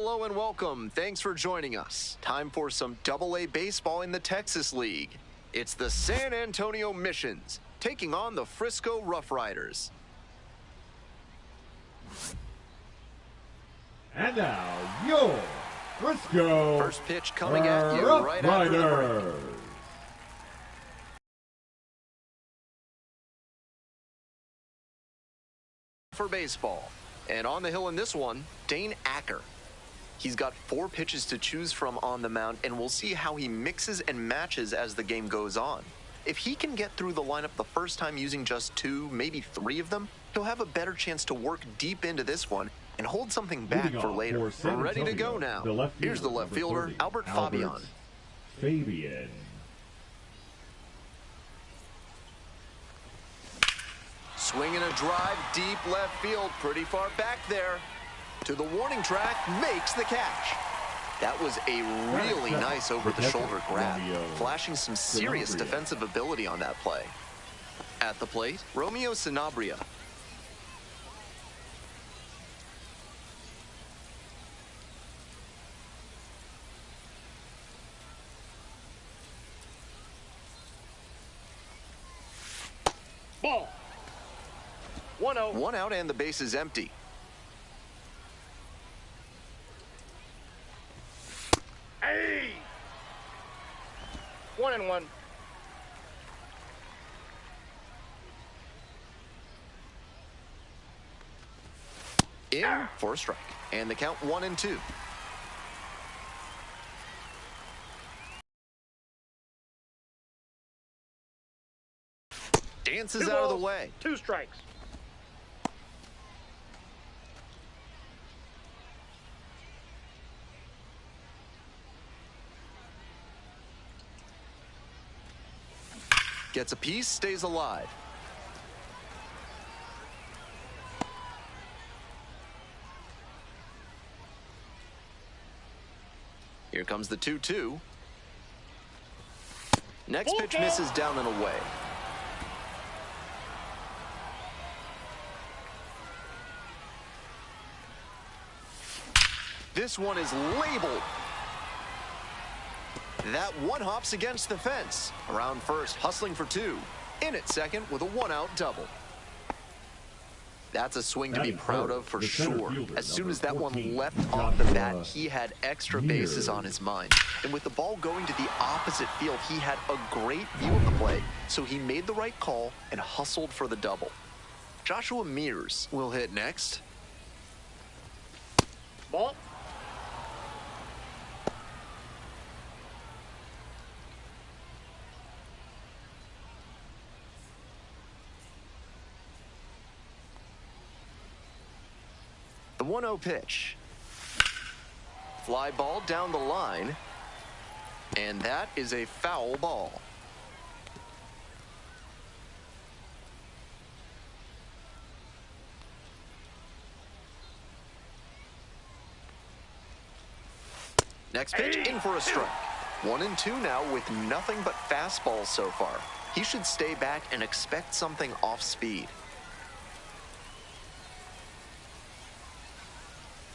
Hello and welcome. Thanks for joining us. Time for some AA baseball in the Texas League. It's the San Antonio Missions taking on the Frisco RoughRiders. And now, your Frisco First pitch coming at you right after the break. For baseball. And on the hill in this one, Dane Acker. He's got 4 pitches to choose from on the mound, and we'll see how he mixes and matches as the game goes on. If he can get through the lineup the first time using just 2, maybe 3 of them, he'll have a better chance to work deep into this one and hold something back for later. We're ready to go now. Here's the left fielder, Albert Fabian. Swinging a drive deep left field, pretty far back there. To the warning track, makes the catch. That was a really nice over-the-shoulder grab, flashing some serious defensive ability on that play. At the plate, Romeo Sanabria. Ball. 1-0. 1 out and the base is empty. Hey! 1-1. In for a strike. And the count 1-2. Dances out of the way. 2 strikes. Gets a piece, stays alive. Here comes the 2-2. Next pitch misses down and away. This one is labeled. That one hops against the fence. Around first, hustling for 2. In at second with a 1-out double. That's a swing to be proud of for sure. As soon as that one left off the bat, he had extra bases on his mind. And with the ball going to the opposite field, he had a great view of the play. So he made the right call and hustled for the double. Joshua Mears will hit next. Ball. The 1-0 pitch. Fly ball down the line. And that is a foul ball. Next pitch, in for a strike. 1-2 now with nothing but fastballs so far. He should stay back and expect something off speed.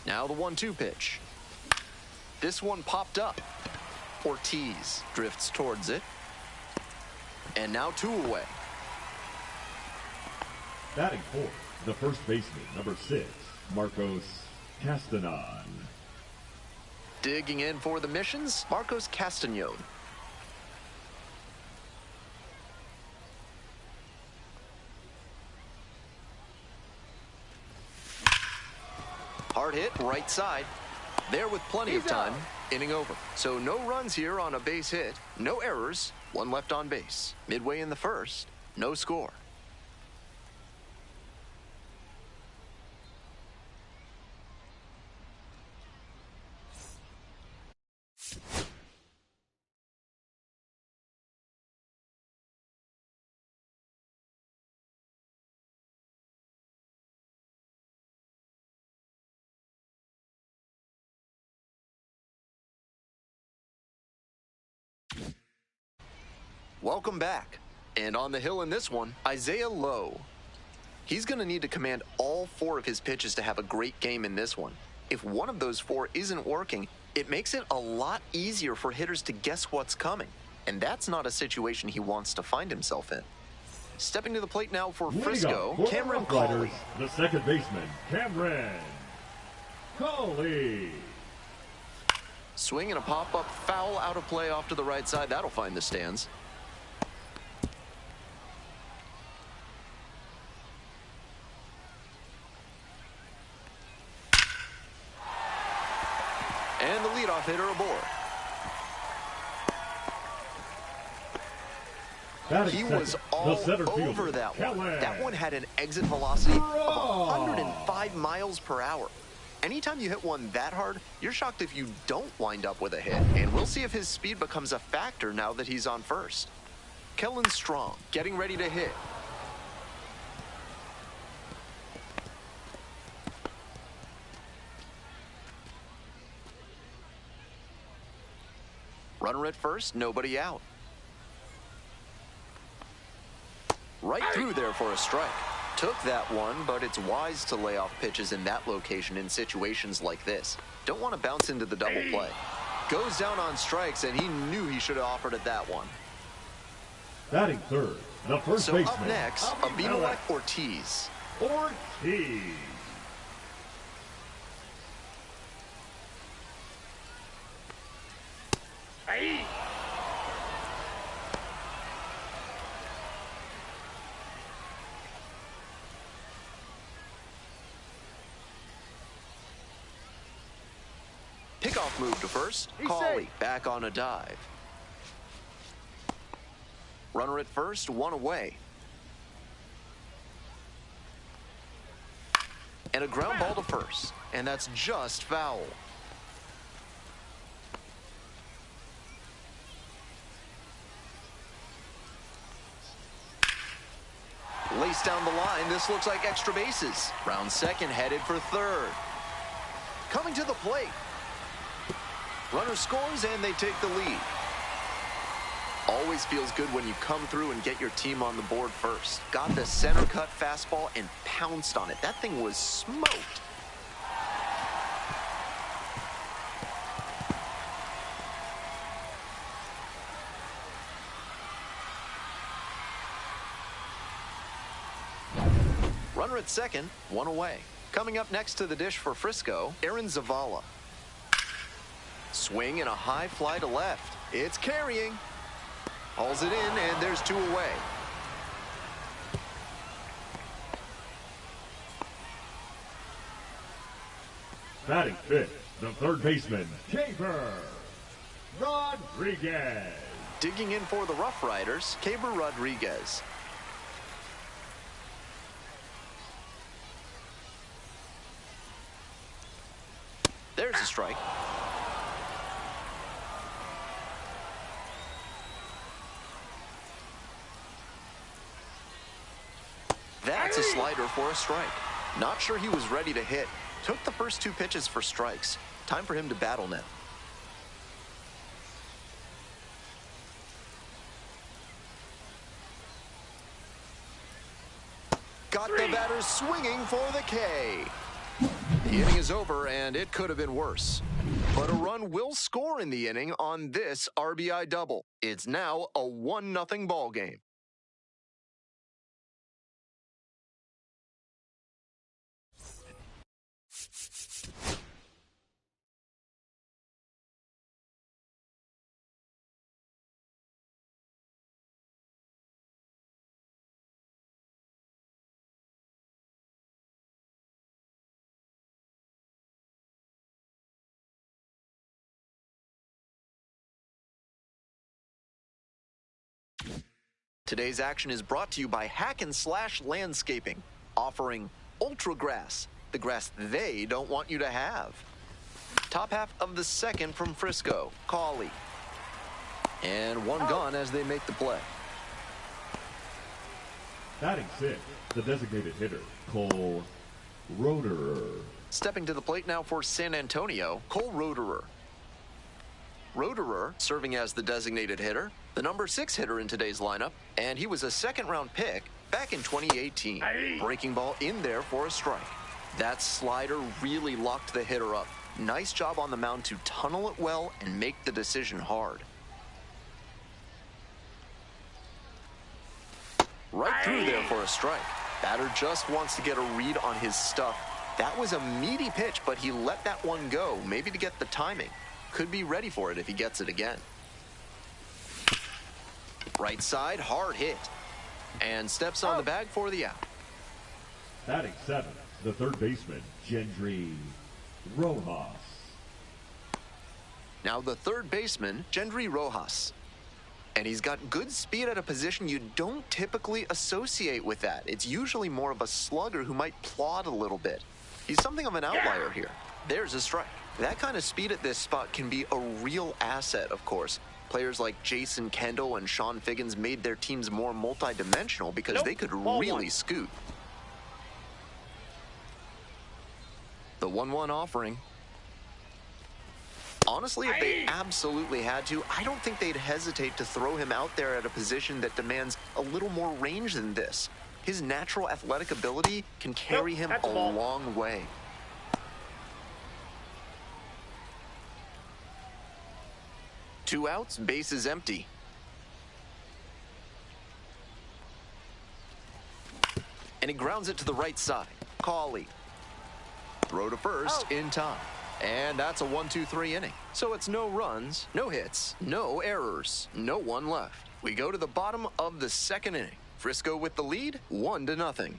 Now the 1-2 pitch. This one popped up. Ortiz drifts towards it. And now 2 away. Batting fourth, the first baseman, number 6, Marcos Castanon. Digging in for the Missions, Marcos Castanon. Hard hit, right side. There with plenty of time. Inning over. So no runs here on a base hit. No errors. 1 left on base. Midway in the first. No score. Welcome back. And on the hill in this one, Isaiah Lowe. He's going to need to command all 4 of his pitches to have a great game in this one. If one of those four isn't working, it makes it a lot easier for hitters to guess what's coming. And that's not a situation he wants to find himself in. Stepping to the plate now for Frisco, Cameron Cawley. The second baseman, Cameron Cawley. Swing and a pop-up foul out of play off to the right side. That'll find the stands. And the leadoff hitter aboard. He was all over that one. That one had an exit velocity of 105 miles per hour. Anytime you hit one that hard, you're shocked if you don't wind up with a hit. And we'll see if his speed becomes a factor now that he's on first. Kellen Strong getting ready to hit. Runner at first, nobody out. Right through there for a strike. Took that one, but it's wise to lay off pitches in that location in situations like this. Don't want to bounce into the double play. Goes down on strikes, and he knew he should have offered at that one. Batting third, the first baseman. So up next, Abimelec Ortiz. Ortiz. Hey! Pickoff move to first. Cawley back on a dive. Runner at first, one away. And a ground ball to first. And that's just foul. Laced down the line, this looks like extra bases. Round second headed for third. Coming to the plate. Runner scores and they take the lead. Always feels good when you come through and get your team on the board first. Got the center cut fastball and pounced on it. That thing was smoked. Runner at second, one away. Coming up next to the dish for Frisco, Aaron Zavala. Swing and a high fly to left. It's carrying. Hauls it in, and there's two away. Batting fifth, the third baseman, Caber Rodriguez. Digging in for the RoughRiders, Caber Rodriguez. There's a strike. That's a slider for a strike. Not sure he was ready to hit. Took the first two pitches for strikes. Time for him to battle now. Got the batter swinging for the K. The inning is over, and it could have been worse. But a run will score in the inning on this RBI double. It's now a 1-0 ball game. Today's action is brought to you by Hack and Slash Landscaping, offering Ultra Grass, the grass they don't want you to have. Top half of the second from Frisco, Cawley. And one gone as they make the play. Batting sixth, the designated hitter, Cole Roederer. Stepping to the plate now for San Antonio, Cole Roederer. Roederer serving as the designated hitter, the number 6 hitter in today's lineup, and he was a second-round pick back in 2018. Breaking ball in there for a strike. That slider really locked the hitter up. Nice job on the mound to tunnel it well and make the decision hard. Right through there for a strike. Batter just wants to get a read on his stuff. That was a meaty pitch, but he let that one go, maybe to get the timing. Could be ready for it if he gets it again. Right side, hard hit. And steps on the bag for the out. Batting seventh, the third baseman, Gendry Rojas. Now the third baseman, Gendry Rojas. And he's got good speed at a position you don't typically associate with that. It's usually more of a slugger who might plod a little bit. He's something of an outlier here. There's a strike. That kind of speed at this spot can be a real asset, of course. Players like Jason Kendall and Sean Figgins made their teams more multi-dimensional because they could really scoot. The 1-1 offering. Honestly, if they absolutely had to, I don't think they'd hesitate to throw him out there at a position that demands a little more range than this. His natural athletic ability can carry him a long way. Two outs, base is empty. And he grounds it to the right side. Cawley. Throw to first in time. And that's a 1-2-3 inning. So it's no runs, no hits, no errors, no one left. We go to the bottom of the second inning. Frisco with the lead, 1-0.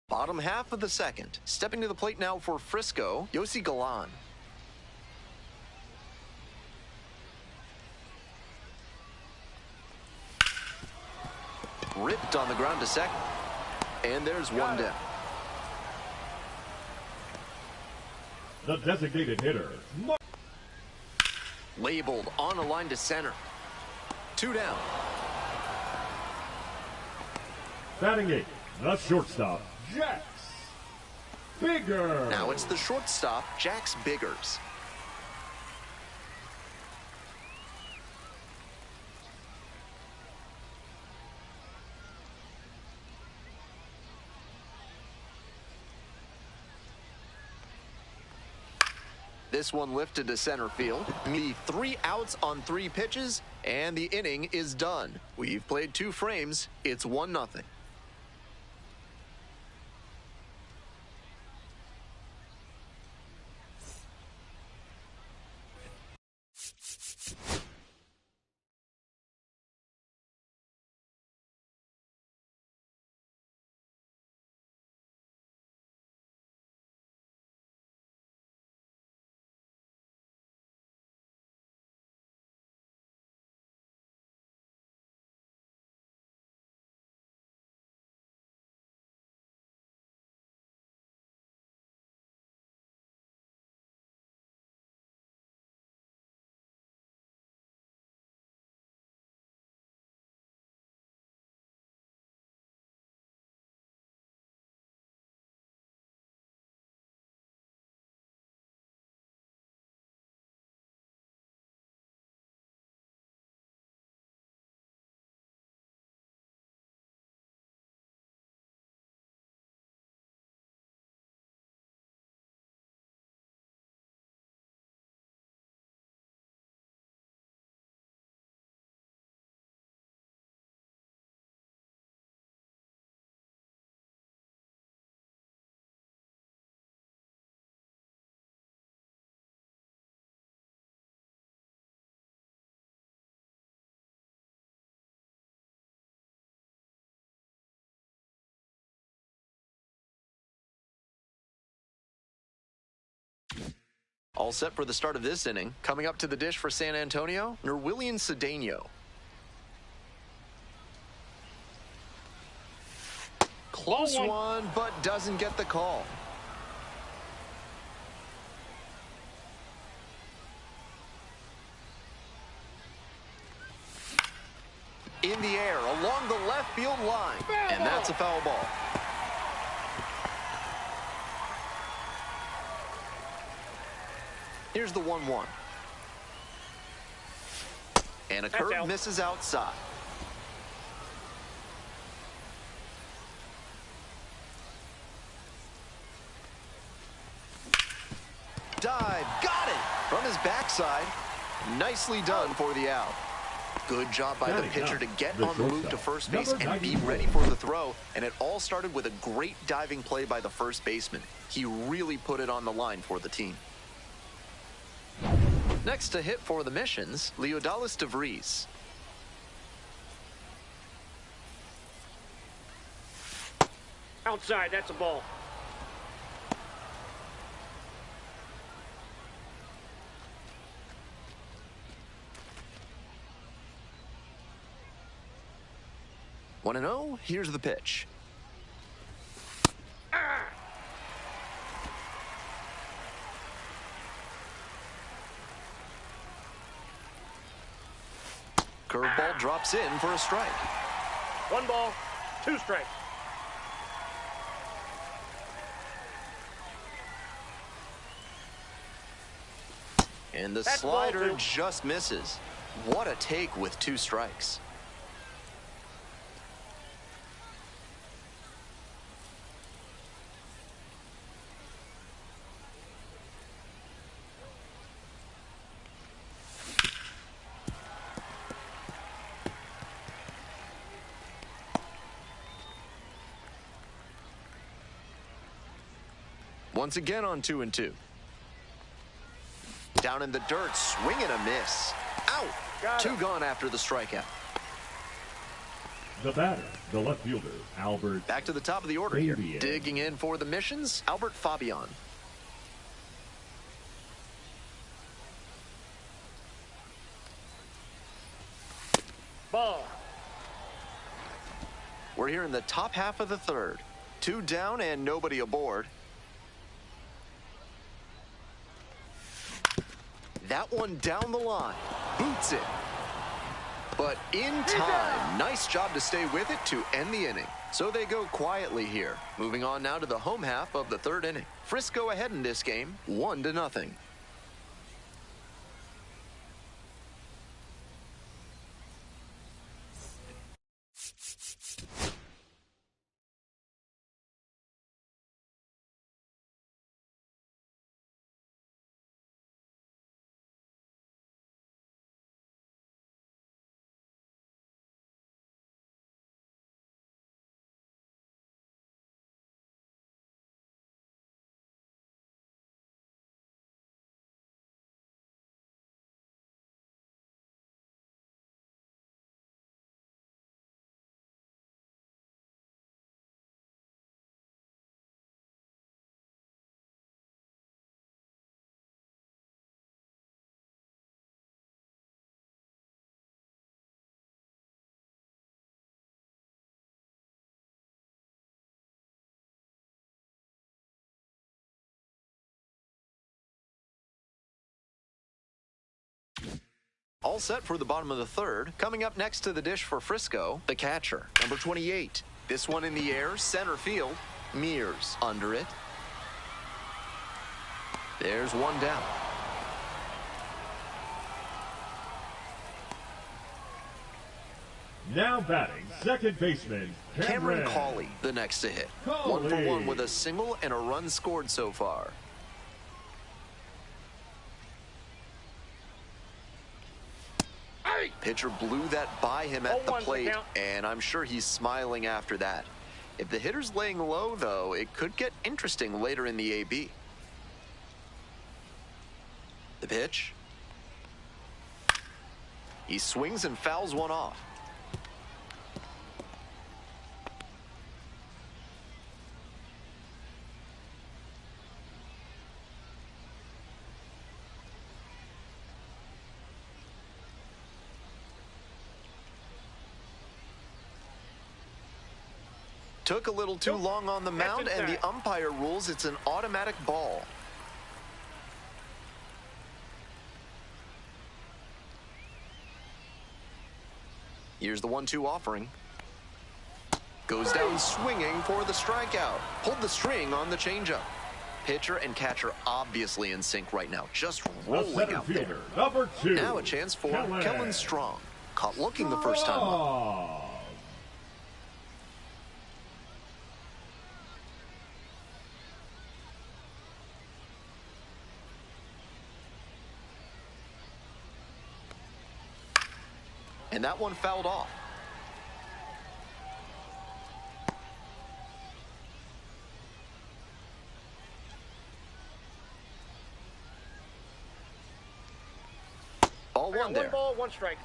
Bottom half of the second. Stepping to the plate now for Frisco, Yossi Galan. Ripped on the ground to second. And there's one down. The designated hitter. Labeled on a line to center. Two down. Batting eighth, the shortstop, Jax Bigger. Now it's the shortstop, Jax Biggers. This one lifted to center field. The 3 outs on 3 pitches, and the inning is done. We've played 2 frames. It's 1-0. All set for the start of this inning. Coming up to the dish for San Antonio, Nerwillian Cedeno. Close one, but doesn't get the call. In the air, along the left field line. And that's a foul ball. Here's the 1-1. And a curve misses outside. Dive, got it from his backside. Nicely done for the out. Good job by the pitcher to get on the move to first base and be ready for the throw. And it all started with a great diving play by the first baseman. He really put it on the line for the team. Next to hit for the Missions, Leodalis de Vries. Outside, that's a ball. One and 0. Here's the pitch. Curveball drops in for a strike. 1 ball, 2 strikes. And the slider just misses. What a take with 2 strikes. Once again on 2-2. Down in the dirt, swing and a miss. Out. 2 gone after the strikeout. The batter, the left fielder, Albert. Back to the top of the order here. Digging in for the Missions, Albert Fabian. Ball. We're here in the top half of the 3rd. 2 down and nobody aboard. That one down the line. Boots it. But in time. Nice job to stay with it to end the inning. So they go quietly here. Moving on now to the home half of the 3rd inning. Frisco ahead in this game, 1-0. All set for the bottom of the third. Coming up next to the dish for Frisco, the catcher, number 28. This one in the air, center field. Mears under it. There's one down. Now batting, second baseman, Cameron Cawley, the next to hit. Cawley. 1 for 1 with a single and a run scored so far. Pitcher blew that by him at the plate, and I'm sure he's smiling after that. If the hitter's laying low, though, it could get interesting later in the AB. The pitch. He swings and fouls one off. Took a little too long on the mound, and the umpire rules it's an automatic ball. Here's the 1-2 offering. Goes down swinging for the strikeout. Pulled the string on the changeup. Pitcher and catcher obviously in sync right now, just rolling out there. Number 2. Now a chance for Kellen Strong. Caught looking the first time up. And that one fouled off. Ball one there. 1 ball, 1 strike.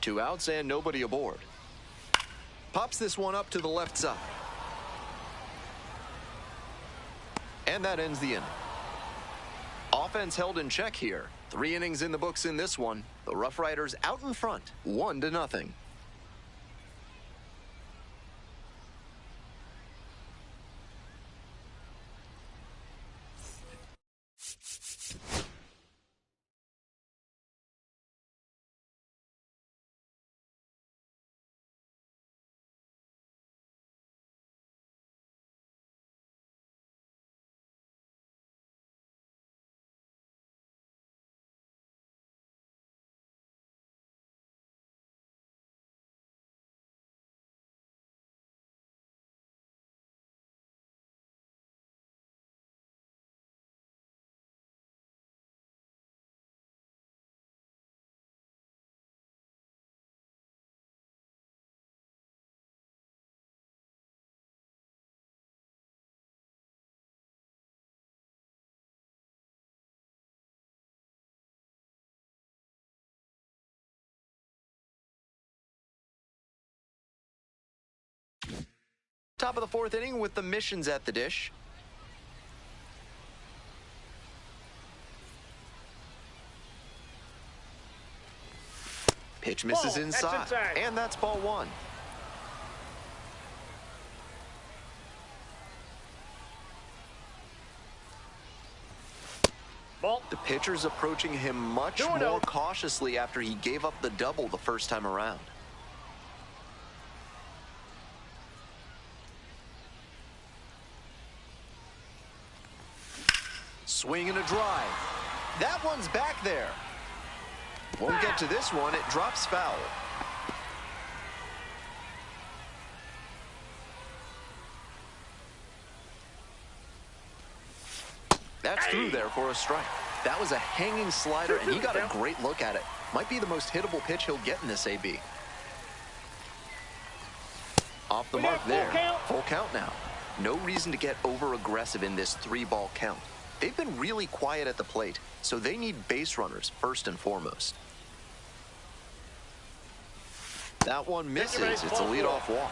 Two outs and nobody aboard. Pops this one up to the left side. And that ends the inning. Offense held in check here. 3 innings in the books in this one. The RoughRiders out in front, 1-0. Top of the 4th inning with the Missions at the dish. Pitch misses inside, and that's ball 1. Ball. The pitcher's approaching him much more cautiously after he gave up the double the first time around. Swing and a drive. That one's back there. Won't get to this one. It drops foul. That's through there for a strike. That was a hanging slider, and he got a great look at it. Might be the most hittable pitch he'll get in this AB. Off the mark there. Full count now. No reason to get over-aggressive in this 3-ball count. They've been really quiet at the plate, so they need base runners first and foremost. That one misses. It's a leadoff walk.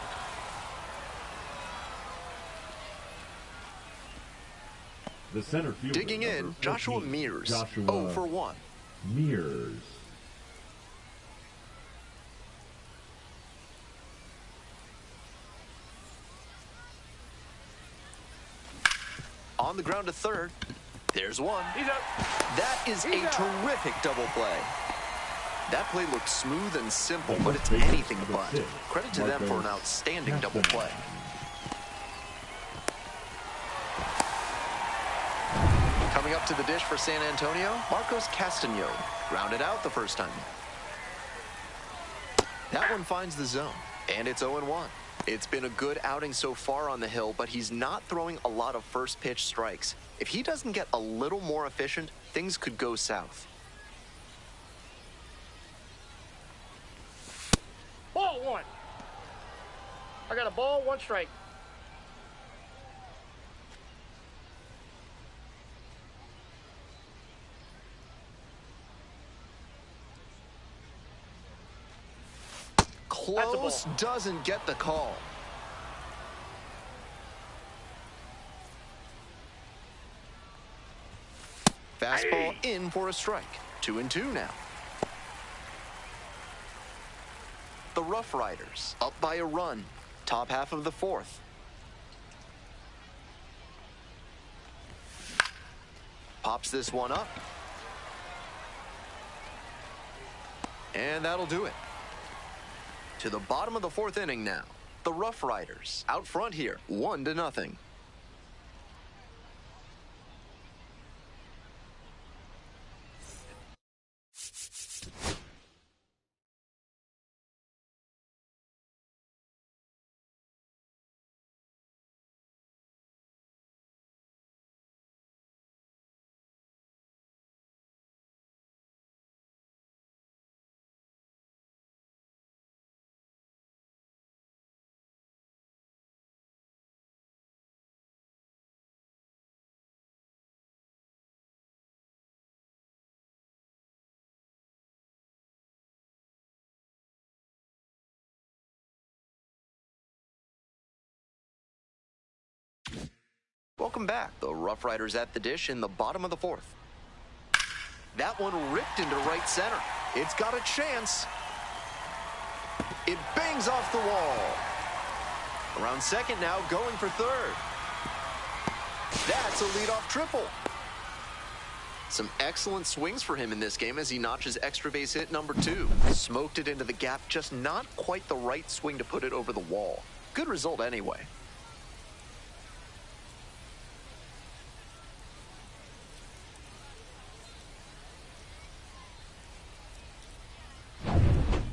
The center fielder, Digging in, number Joshua 14, Mears. Joshua 0 for 1. Mears. On the ground to third. There's one. He's out. That is a terrific double play. That play looked smooth and simple, but it's Bases, anything number but. 6, Credit to them for an Marcos outstanding double play. Coming up to the dish for San Antonio, Marcos Castano. Grounded out the first time. That one finds the zone, and it's 0-1. It's been a good outing so far on the hill, but he's not throwing a lot of first pitch strikes. If he doesn't get a little more efficient, things could go south. Ball 1. I got a ball, 1 strike. Close, doesn't get the call. Fastball in for a strike. 2-2 now. The RoughRiders up by a run. Top half of the fourth. Pops this one up. And that'll do it. To the bottom of the fourth inning now. The RoughRiders out front here, 1-0. Welcome back. The RoughRiders at the dish in the bottom of the fourth. That one ripped into right center. It's got a chance. It bangs off the wall. Around second now, going for third. That's a leadoff triple. Some excellent swings for him in this game as he notches extra base hit number 2. Smoked it into the gap, just not quite the right swing to put it over the wall. Good result anyway.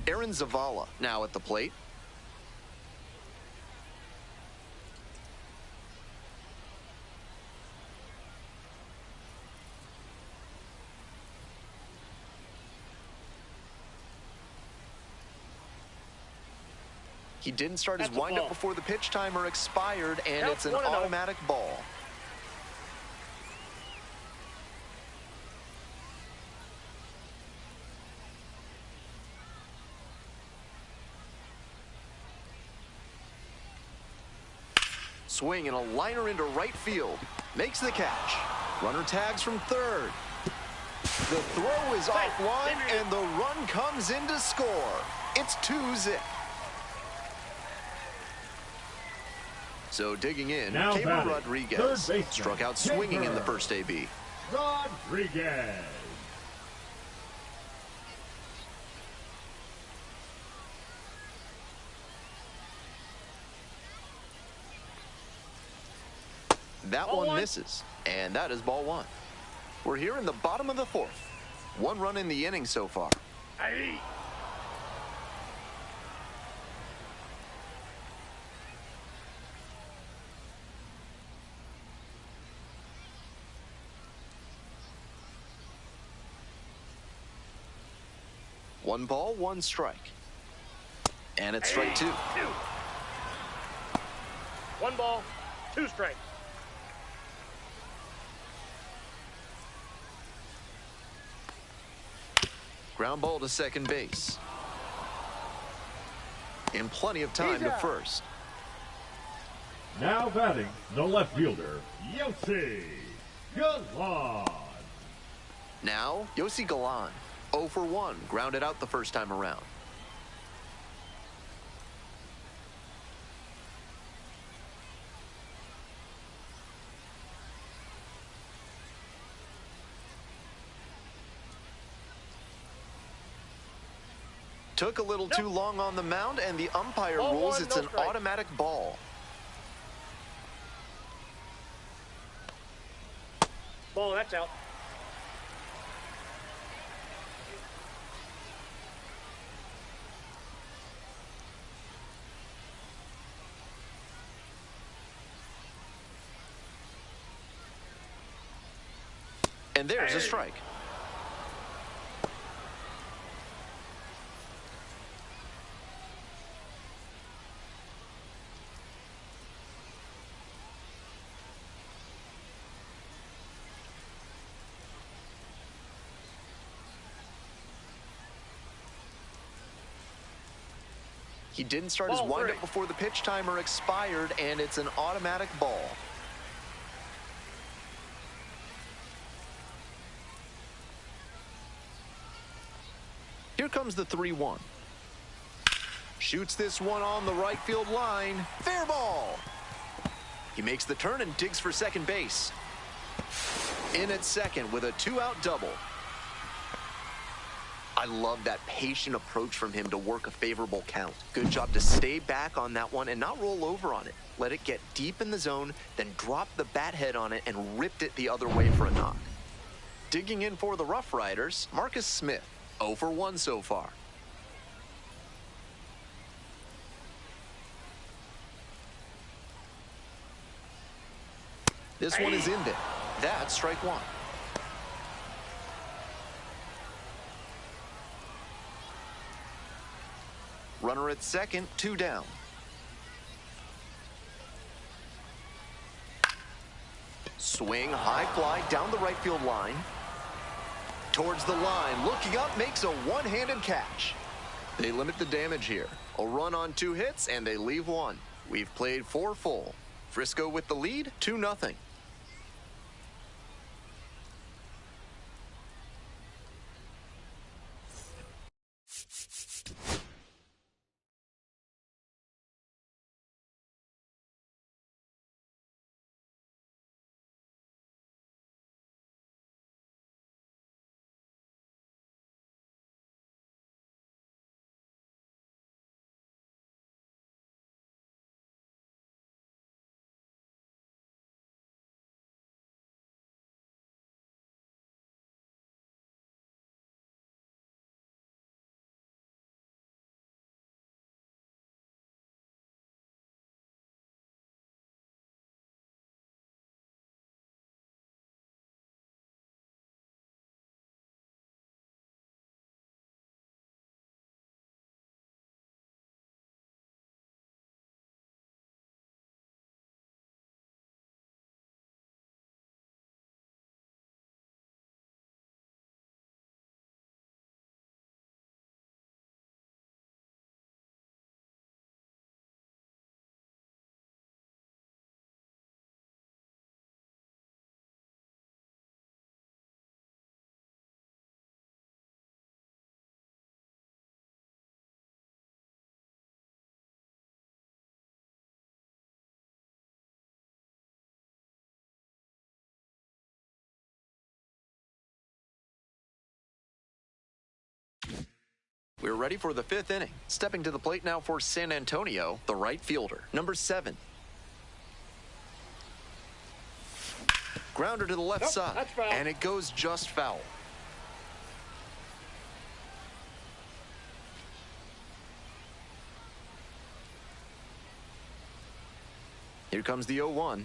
Aaron Zavala now at the plate. He didn't start his windup before the pitch timer expired, and it's an automatic ball. Swing and a liner into right field. Makes the catch. Runner tags from third. The throw is offline, and the run comes in to score. It's 2-0. So digging in, Cameron Rodriguez struck out swinging in the first AB. Rodriguez. That one misses, and that is ball 1. We're here in the bottom of the fourth. 1 run in the inning so far. Aye. One ball, 1 strike. And it's strike 2. 1 ball, 2 strikes. Ground ball to second base. and plenty of time to first. Now batting, the left fielder, Yossi Galan. Now, Yossi Galan, 0 for 1, grounded out the first time around. Took a little too long on the mound, and the umpire rules it's an automatic ball. Ball, that's out. And there's a strike. He didn't start his windup before the pitch timer expired, and it's an automatic ball. Here comes the 3-1. Shoots this one on the right field line. Fair ball. He makes the turn and digs for second base. In at second with a 2-out double. I love that patient approach from him to work a favorable count. Good job to stay back on that one and not roll over on it. Let it get deep in the zone, then drop the bat head on it and ripped it the other way for a knock. Digging in for the RoughRiders, Marcus Smith, 0 for 1 so far. This one is in there. That's strike one. Runner at second, 2 down. Swing, high fly down the right field line. Towards the line, looking up, makes a one-handed catch. They limit the damage here. A run on 2 hits, and they leave 1. We've played 4 full. Frisco with the lead, 2-0. We're ready for the 5th inning. Stepping to the plate now for San Antonio, the right fielder, number 7. Grounder to the left side, and it goes just foul. Here comes the 0-1.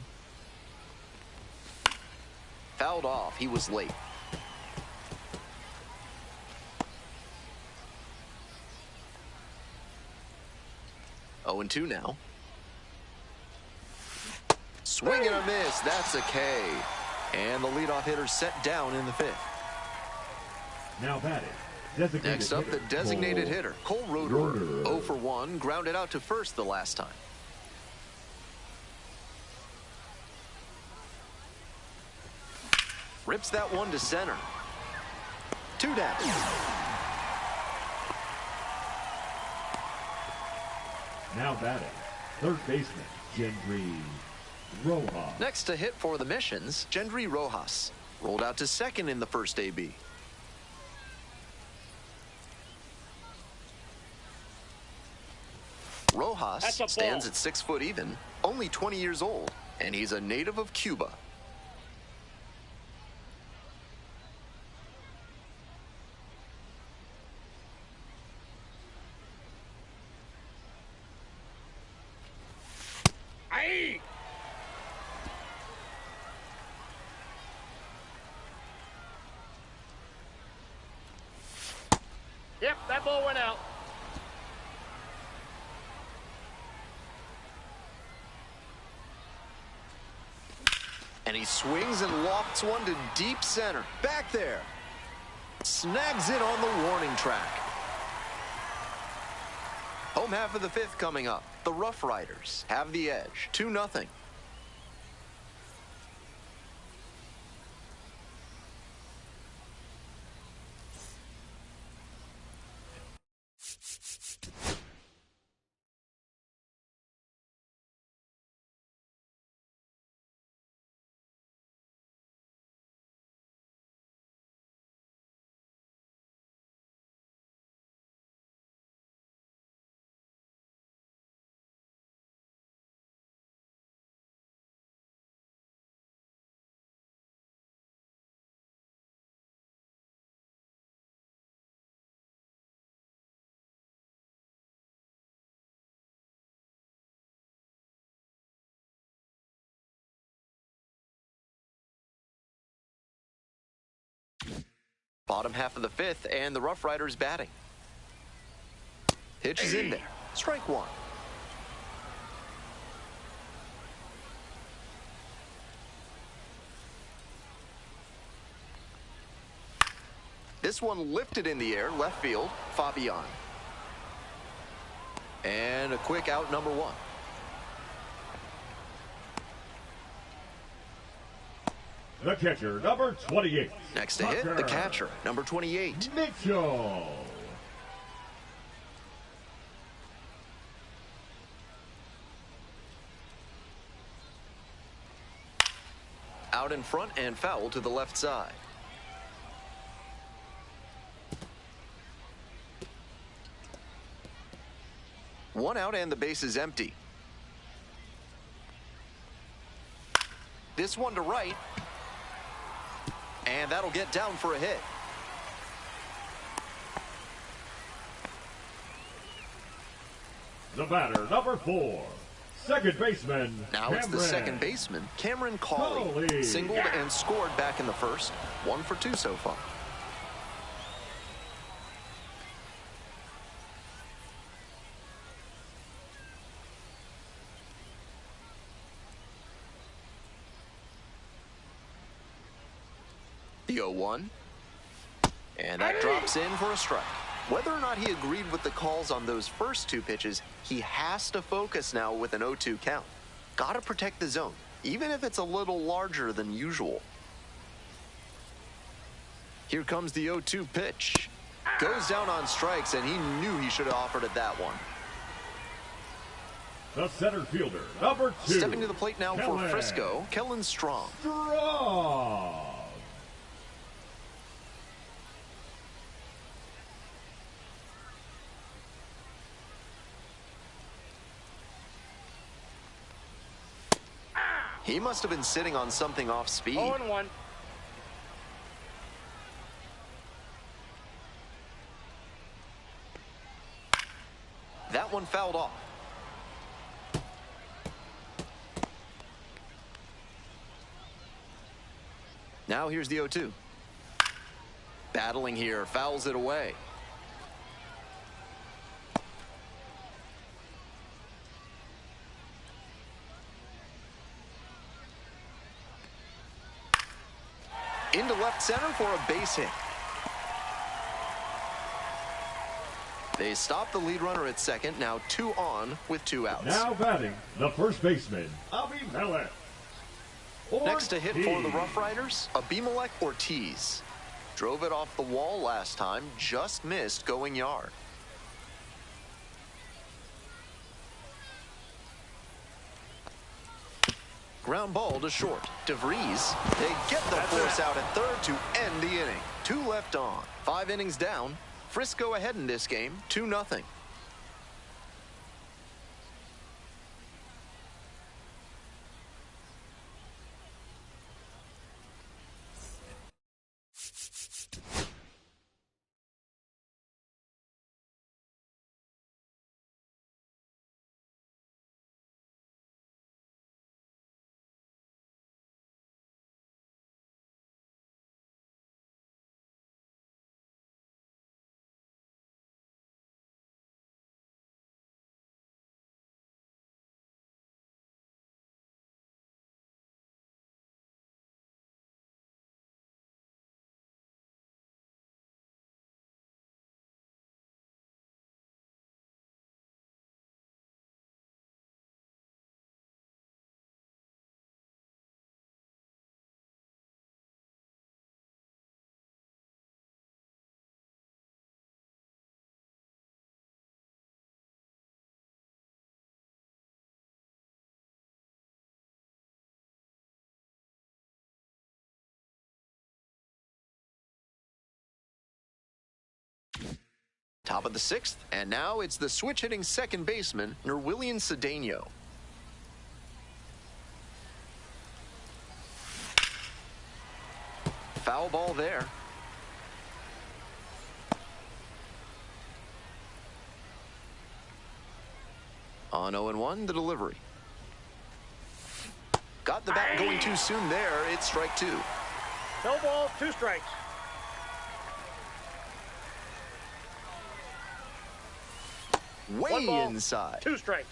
Fouled off. He was late. 0-2 now. Swing and a miss. That's a K. And the leadoff hitter set down in the 5th. Now batting, Next up, the designated hitter, Cole RoughRiders. 0 for 1, grounded out to first the last time. Rips that one to center. 2 down. Now batting, third baseman, Rojas. Next to hit for the Missions, Rojas. Rolled out to second in the first AB. Rojas stands at 6 foot even, only 20 years old, and he's a native of Cuba. Yep, that ball went out. And he swings and lofts one to deep center. Back there. Snags it on the warning track. Home half of the 5th coming up. The RoughRiders have the edge. 2-0. Bottom half of the 5th, and the RoughRiders batting. Pitch is in there. Strike 1. This one lifted in the air, left field, Fabian. And a quick out, number 1. The catcher, number 28. Next to hit, the catcher, number 28. Mitchell. Out in front and foul to the left side. One out and the base is empty. This one to right. And that'll get down for a hit. The batter, number 4. Second baseman, Now it's the second baseman, Cameron Cawley. Singled and scored back in the first. 1 for 2 so far. The 0-1. And that drops in for a strike. Whether or not he agreed with the calls on those first 2 pitches, he has to focus now with an 0-2 count. Gotta protect the zone, even if it's a little larger than usual. Here comes the 0-2 pitch. Goes down on strikes, and he knew he should have offered it that one. The center fielder, number 2. Stepping to the plate now for Frisco, Kellen Strong. He must have been sitting on something off speed. 0-1. That one fouled off. Now here's the 0-2. Battling here, fouls it away. Into left center for a base hit. They stop the lead runner at second, now 2 on with 2 outs. Now batting, the first baseman, Abimelech. Next to hit for the RoughRiders, Abimelech Ortiz. Drove it off the wall last time, just missed going yard. Ground ball to short. DeVries, they get the force out at third to end the inning. 2 left on. 5 innings down. Frisco ahead in this game, 2-0. Top of the 6th, and now it's the switch-hitting second baseman, Nerwillian Cedeno. Foul ball there. On 0-1, the delivery. Got the bat going too soon there. It's strike 2. No balls, 2 strikes. Way inside. 2 strikes.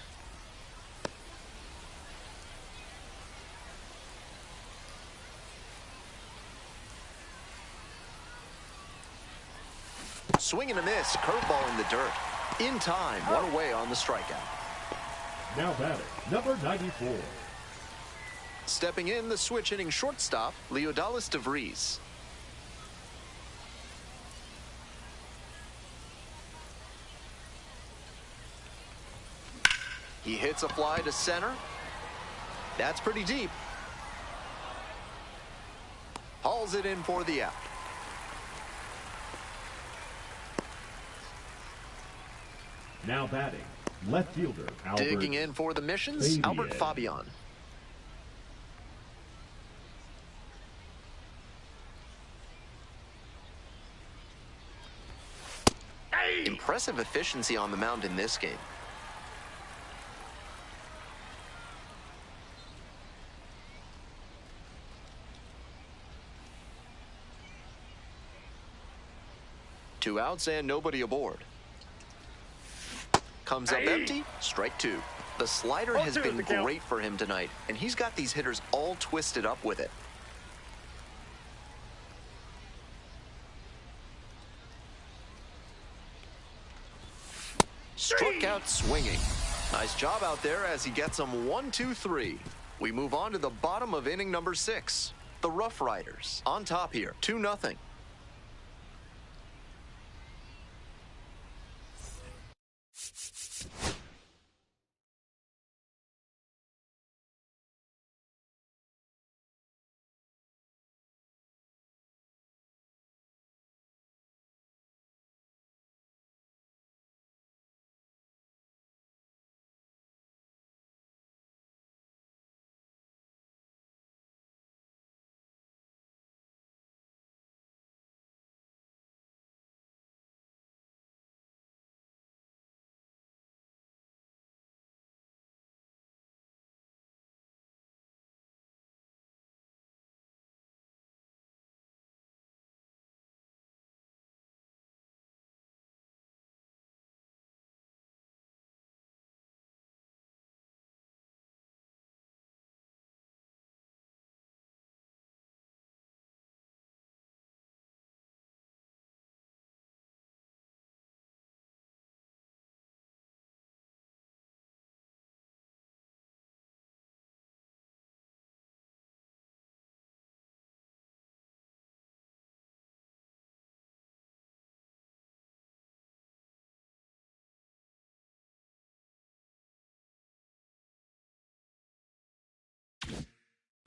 Swing and a miss. Curveball in the dirt. In time. 1 away on the strikeout. Now batting, number 94. Stepping in, the switch-hitting shortstop, Leodalis DeVries. He hits a fly to center. That's pretty deep. Hauls it in for the out. Now batting, left fielder, Albert. Digging in for the missions, Fabian. Albert Fabian. Impressive efficiency on the mound in this game. Two outs and nobody aboard. Comes up empty, strike 2. The slider has been great for him tonight, and he's got these hitters all twisted up with it. Struck out swinging. Nice job out there as he gets them 1-2-3. We move on to the bottom of inning number 6. The RoughRiders on top here, 2-0.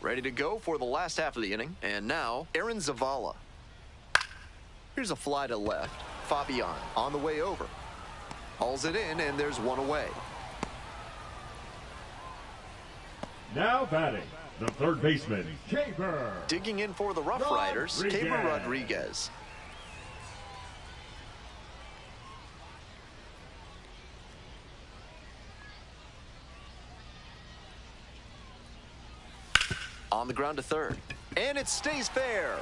Ready to go for the last half of the inning. And now, Aaron Zavala. Here's a fly to left. Fabian on the way over. Hauls it in, and there's one away. Now batting, the third baseman, Caber. Digging in for the RoughRiders, Caber Rodriguez. On the ground to third. And it stays fair.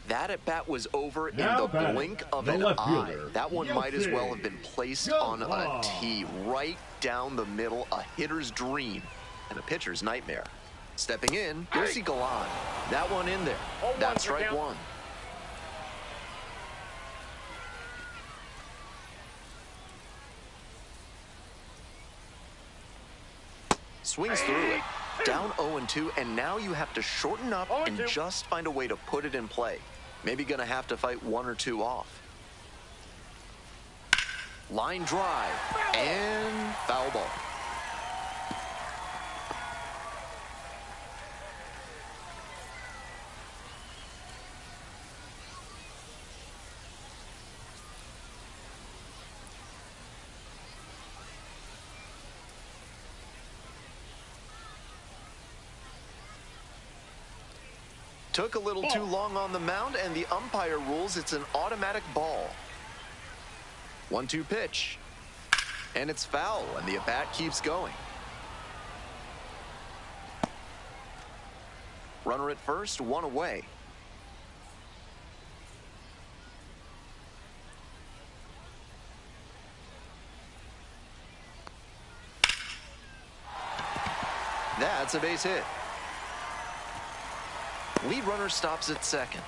That at bat was over in the blink of an eye. That one might as well have been placed on a tee right down the middle, a hitter's dream and a pitcher's nightmare. Stepping in, Yossi Galan. That one in there. That's strike one. Swings through it. Down 0-2, and now you have to shorten up and just find a way to put it in play. Maybe going to have to fight one or two off. Line drive and foul ball. Took a little too long on the mound, and the umpire rules it's an automatic ball. 1-2 pitch. And it's foul, and the at-bat keeps going. Runner at first, one away. That's a base hit. Lead runner stops at second.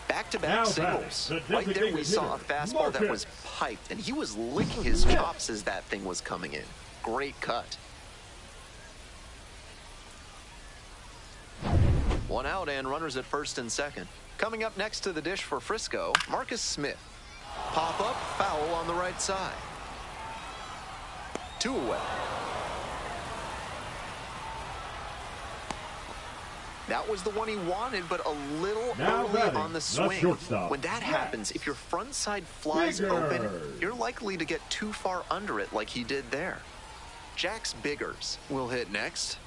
Back-to-back singles. Right there we saw a fastball that was piped, and he was licking his chops as that thing was coming in. Great cut. One out and runners at first and second. Coming up next to the dish for Frisco, Marcus Smith. Pop up, foul on the right side. 2 away. That was the one he wanted, but a little early on the swing. When that happens, if your front side flies open, you're likely to get too far under it like he did there. Jax Biggers will hit next.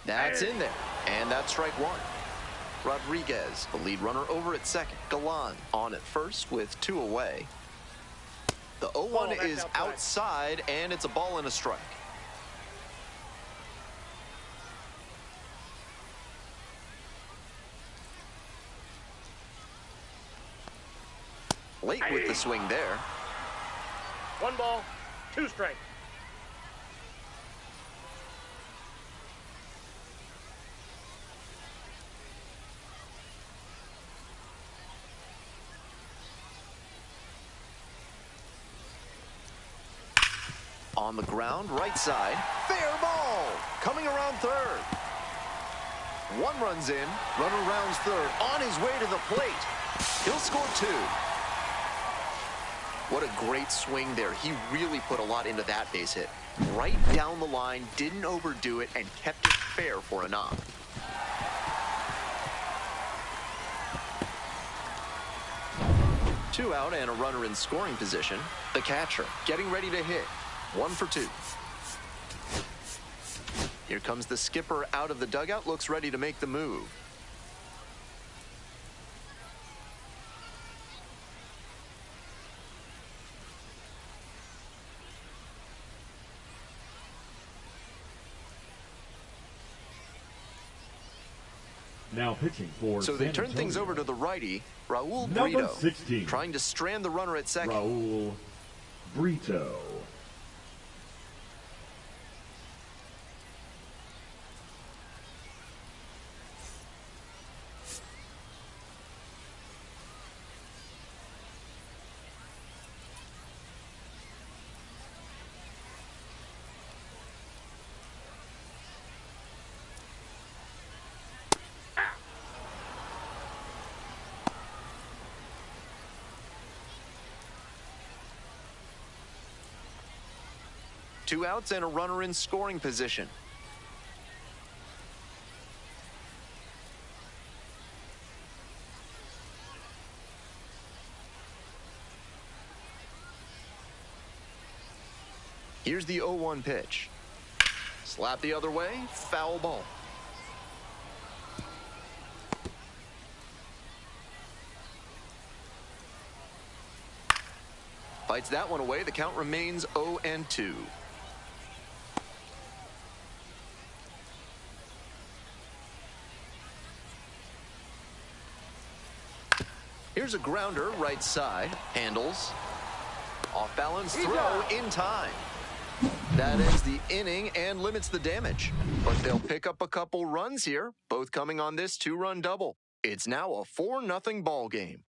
That's in there, and that's strike one. Rodriguez, the lead runner, over at second. Galan on at first with 2 away. The 0-1 is outside, and it's a ball and a strike. Late with the swing there. 1 ball, 2 strikes. On the ground, right side, fair ball, coming around third. 1 runs in, runner rounds third, on his way to the plate. He'll score 2. What a great swing there. He really put a lot into that base hit. Right down the line, didn't overdo it, and kept it fair for a knock. Two out and a runner in scoring position. The catcher getting ready to hit. 1 for 2. Here comes the skipper out of the dugout, looks ready to make the move. Now pitching for So they turn things over to the righty, Raul Brito, 16. trying to strand the runner at second. Raul Brito. 2 outs and a runner in scoring position. Here's the 0-1 pitch. Slap the other way, foul ball. Fights that one away. The count remains 0-2. Here's a grounder, right side. Handles. Off balance throw in time. That ends the inning and limits the damage. But they'll pick up a couple runs here, both coming on this 2-run double. It's now a 4-0 ball game.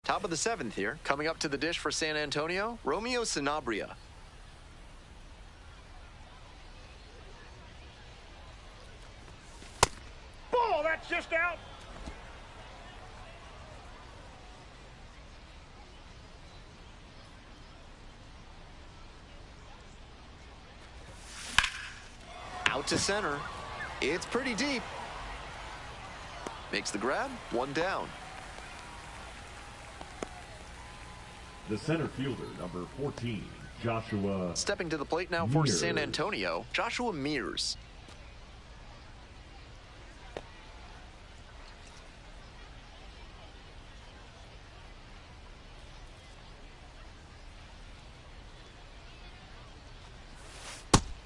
Top of the 7th here. Coming up to the dish for San Antonio, Romeo Sanabria. Ball, that's just out. Out to center. It's pretty deep. Makes the grab, one down. The center fielder, number 14, Joshua. Stepping to the plate now for San Antonio, Joshua Mears.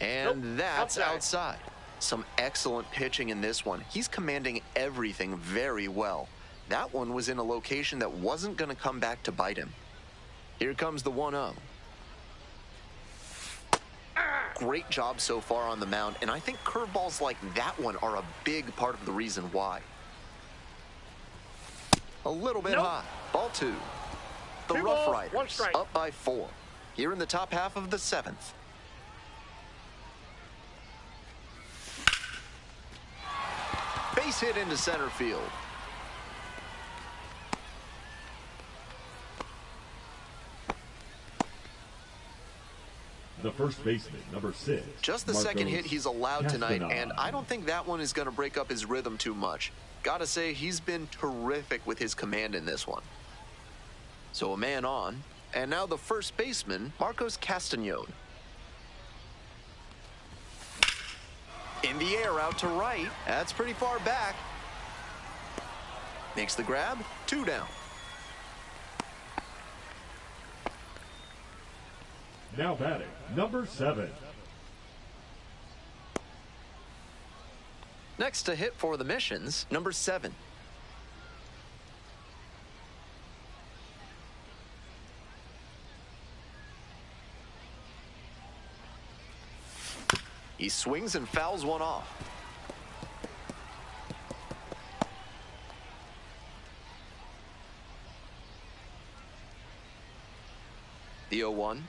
And that's outside. Some excellent pitching in this one. He's commanding everything very well. That one was in a location that wasn't going to come back to bite him. Here comes the 1-0. Great job so far on the mound, and I think curveballs like that one are a big part of the reason why. A little bit high. Ball 2. The RoughRiders up by 4. Here in the top half of the 7th. Base hit into center field. The first baseman, number 6. Just the second hit he's allowed tonight, and I don't think that one is going to break up his rhythm too much. Gotta say, he's been terrific with his command in this one. So a man on, and now the first baseman, Marcos Castañón. In the air out to right. That's pretty far back. Makes the grab, 2 down. Now batting, number 7. Next to hit for the Missions, number 7. He swings and fouls one off. The 0-1.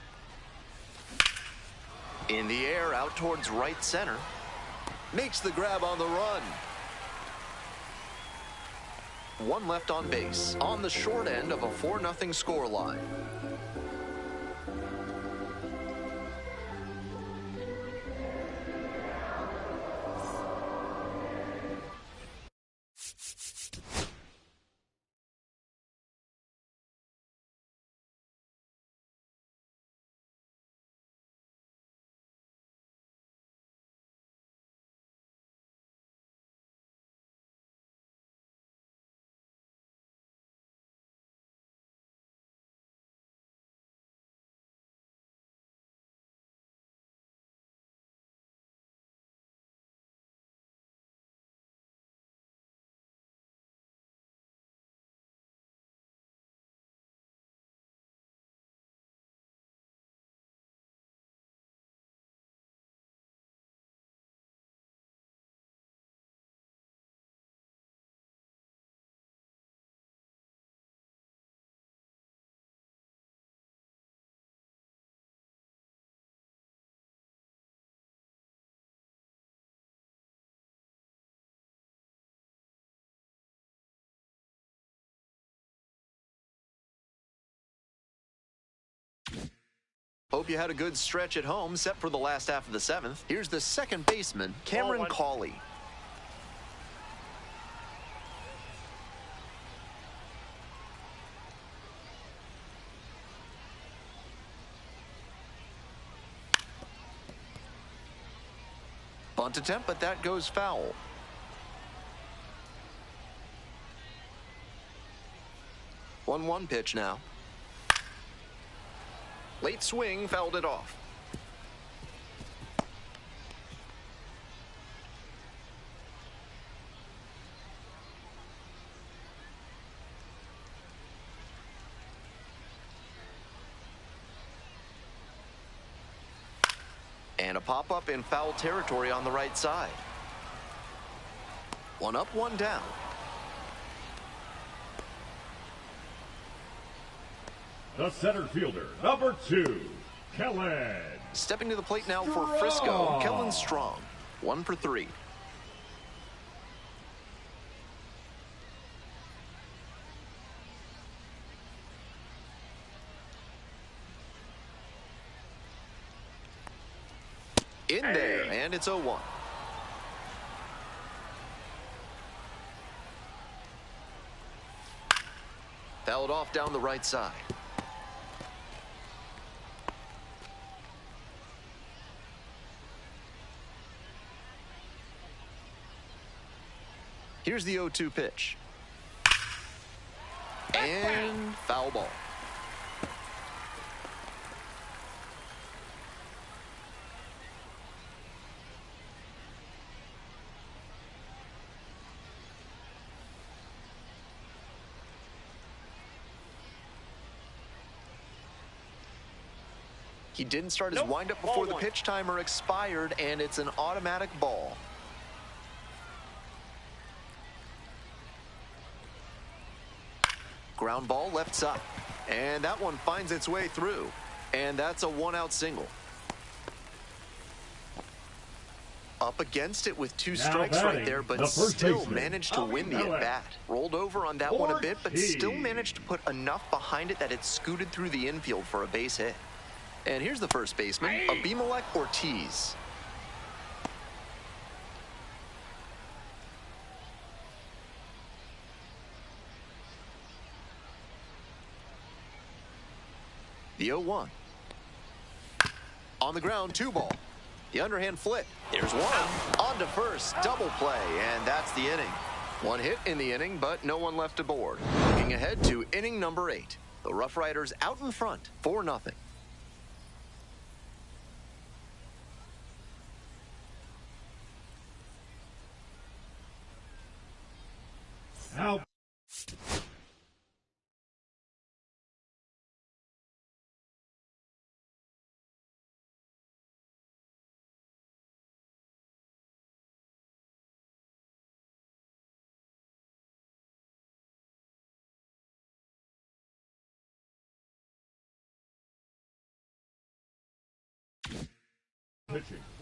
In the air, out towards right center. Makes the grab on the run. One left on base, on the short end of a 4-0 score line. Hope you had a good stretch at home, set for the last half of the 7th. Here's the second baseman, Cameron Cawley. Bunt attempt, but that goes foul. One pitch now. Late swing, fouled it off. And a pop-up in foul territory on the right side. One up, one down. The center fielder, number 2, Kellen. Stepping to the plate now for Frisco, Kellen Strong. 1 for 3. In there, and it's 0-1. Fouled off down the right side. Here's the 0-2 pitch. And foul ball. He didn't start his windup before the pitch timer expired, and it's an automatic ball. Ground ball left side. And that one finds its way through. And that's a one-out single. Up against it with two strikes right there, but still managed to win the at-bat. Rolled over on that one a bit, but still managed to put enough behind it that it scooted through the infield for a base hit. And here's the first baseman, Abimelech Ortiz. The 0-1. On the ground, 2 ball. The underhand flip. There's one. On to first, double play, and that's the inning. One hit in the inning, but no one left aboard. Looking ahead to inning number 8. The RoughRiders out in front, 4-0. Out.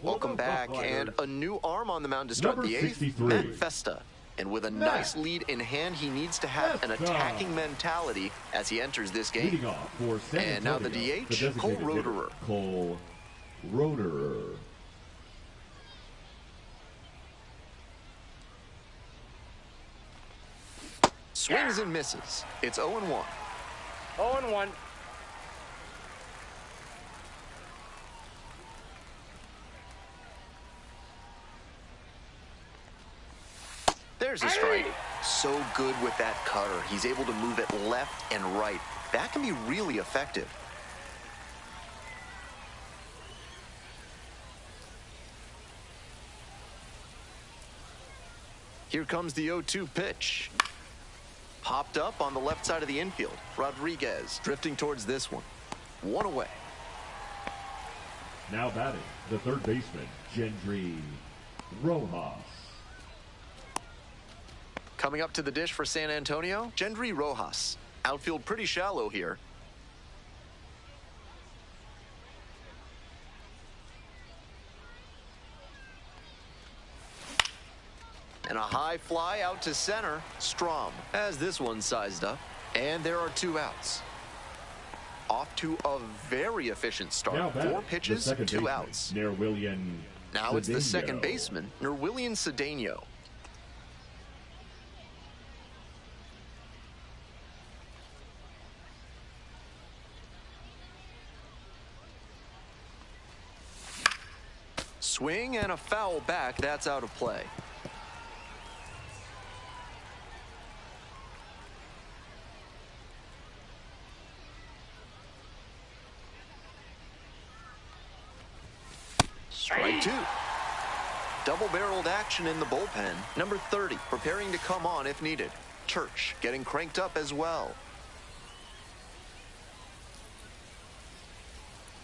Welcome back, and a new arm on the mound to start the 8th, Matt Festa. And with a nice lead in hand, he needs to have an attacking mentality as he enters this game. And now the DH, Cole Roederer. Cole Roederer. Swings and misses. It's 0-1. 0-1. There's a strike. So good with that cutter. He's able to move it left and right. That can be really effective. Here comes the 0-2 pitch. Popped up on the left side of the infield. Rodriguez drifting towards this one. One away. Now batting, the third baseman, Gendry Rojas. Coming up to the dish for San Antonio, Gendry Rojas. Outfield pretty shallow here. And a high fly out to center. Strom has this one sized up. And there are 2 outs. Off to a very efficient start. 4 pitches, 2 outs. Now it's the second baseman, Nerwillian Cedeno. Swing and a foul back. That's out of play. Strike 2. Double-barreled action in the bullpen. Number 30, preparing to come on if needed. Church getting cranked up as well.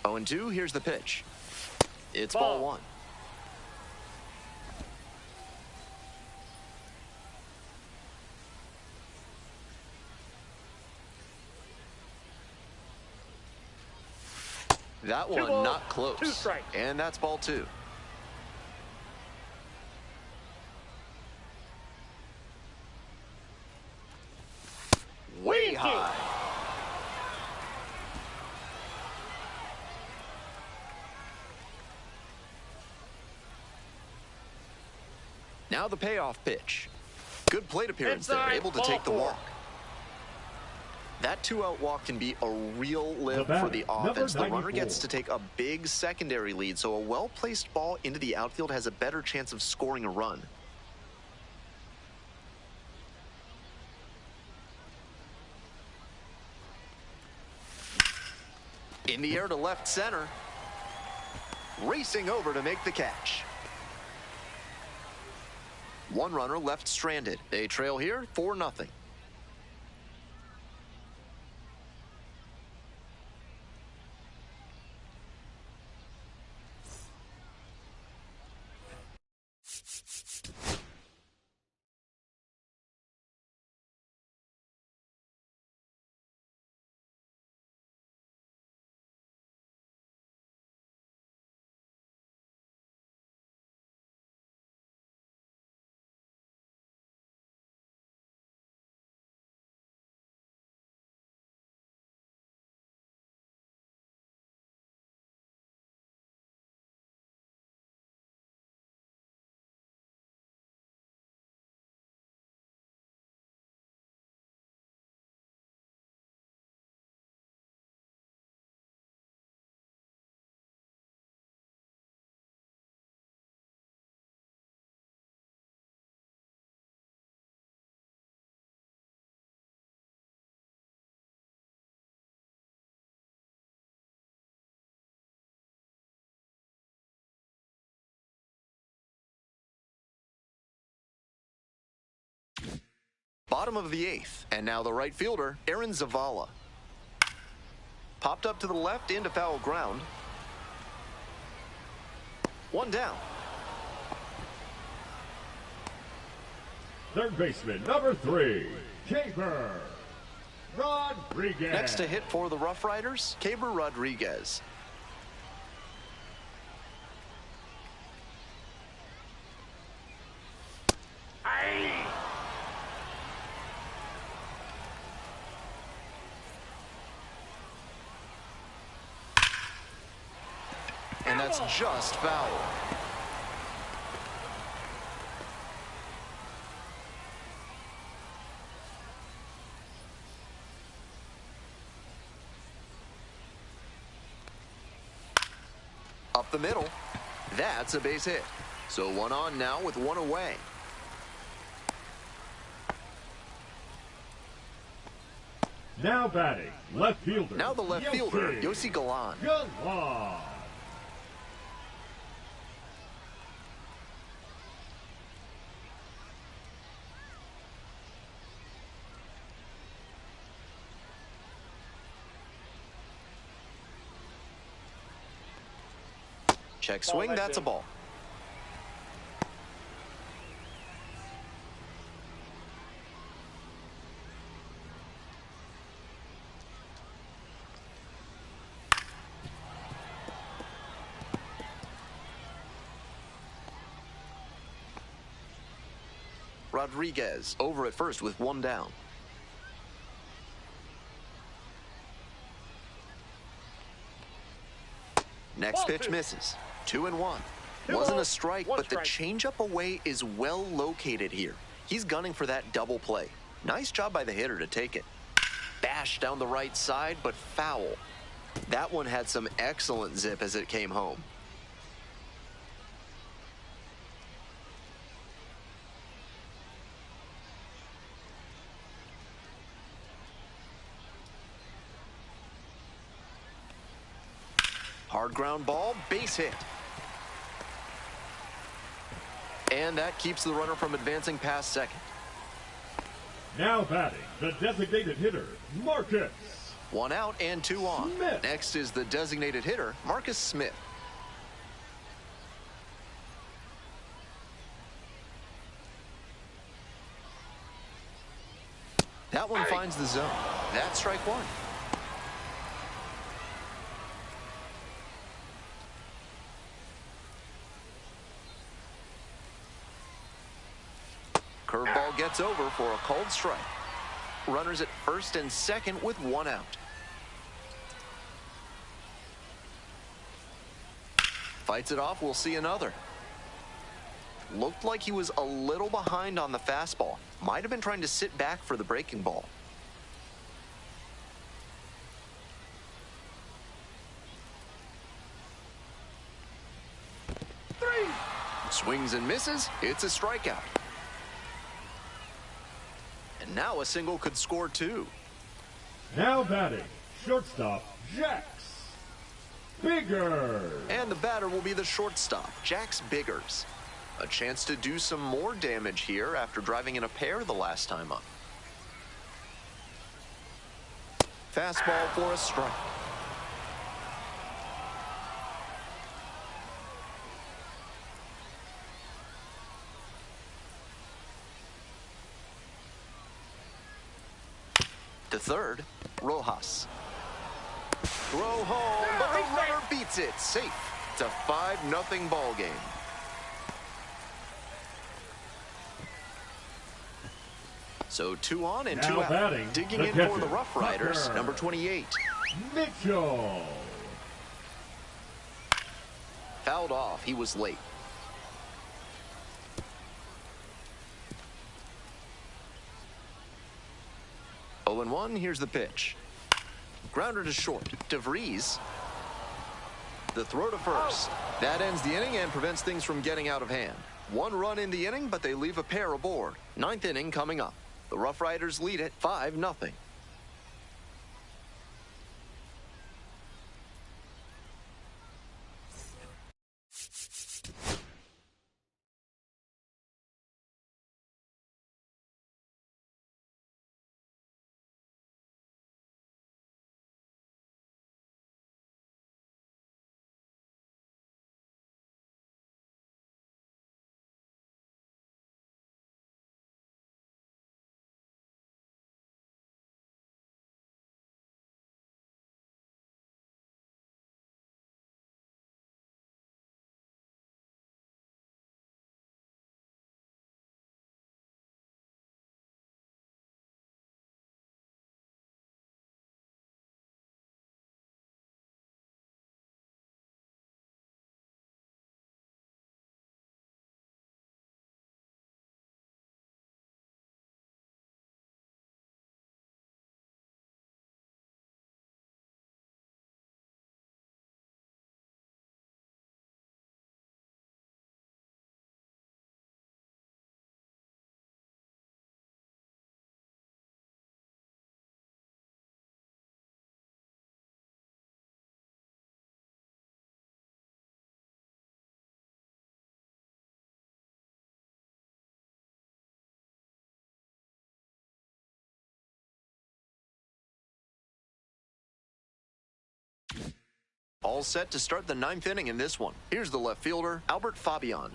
0-2, here's the pitch. It's ball 1. That one not close. 2 strikes. And that's ball 2. Way high. Now the payoff pitch. Good plate appearance there, able to take the walk. That two-out walk can be a real lift The for the offense. The runner 94. gets to take a big secondary lead, so a well-placed ball into the outfield has a better chance of scoring a run. In the air to left center. Racing over to make the catch. One runner left stranded. They trail here 4-0. Bottom of the 8th, and now the right fielder, Aaron Zavala. Popped up to the left into foul ground. One down. Third baseman, number 3, Caber Rodriguez. Next to hit for the RoughRiders, Caber Rodriguez. And that's just foul. Up the middle. That's a base hit. So one on now with one away. Now batting, left fielder. Now the left fielder, Yossi Galan. Galan. Check swing, that's a ball. Rodriguez over at first with one down. Next pitch misses. 2-1. Wasn't a strike, but the changeup away is well located here. He's gunning for that double play. Nice job by the hitter to take it. Bash down the right side, but foul. That one had some excellent zip as it came home. Hard ground ball, base hit. And that keeps the runner from advancing past second. Now batting, the designated hitter, Marcus. One out and two on. Smith. Next is the designated hitter, Marcus Smith. That one finds the zone. That's strike one. Curveball gets over for a called strike. Runners at first and second with one out. Fights it off, we'll see another. Looked like he was a little behind on the fastball. Might have been trying to sit back for the breaking ball. 3. Swings and misses. It's a strikeout. And now a single could score 2. Now batting, shortstop, Jax Biggers. And the batter will be the shortstop, Jax Biggers. A chance to do some more damage here after driving in a pair the last time up. Fastball for a strike. To third, Rojas. Throw home, but the runner beats it. Safe. It's a 5-0 ball game. So 2 on and 2 Now out. batting, Digging the in catcher, for the RoughRiders, Tucker. number 28. Mitchell. Fouled off. He was late. Oh, and 1. Here's the pitch. Grounder to short. DeVries. The throw to first. That ends the inning and prevents things from getting out of hand. 1 run in the inning, but they leave a pair aboard. 9th inning coming up. The RoughRiders lead it 5-0. All set to start the 9th inning in this one. Here's the left fielder, Albert Fabian.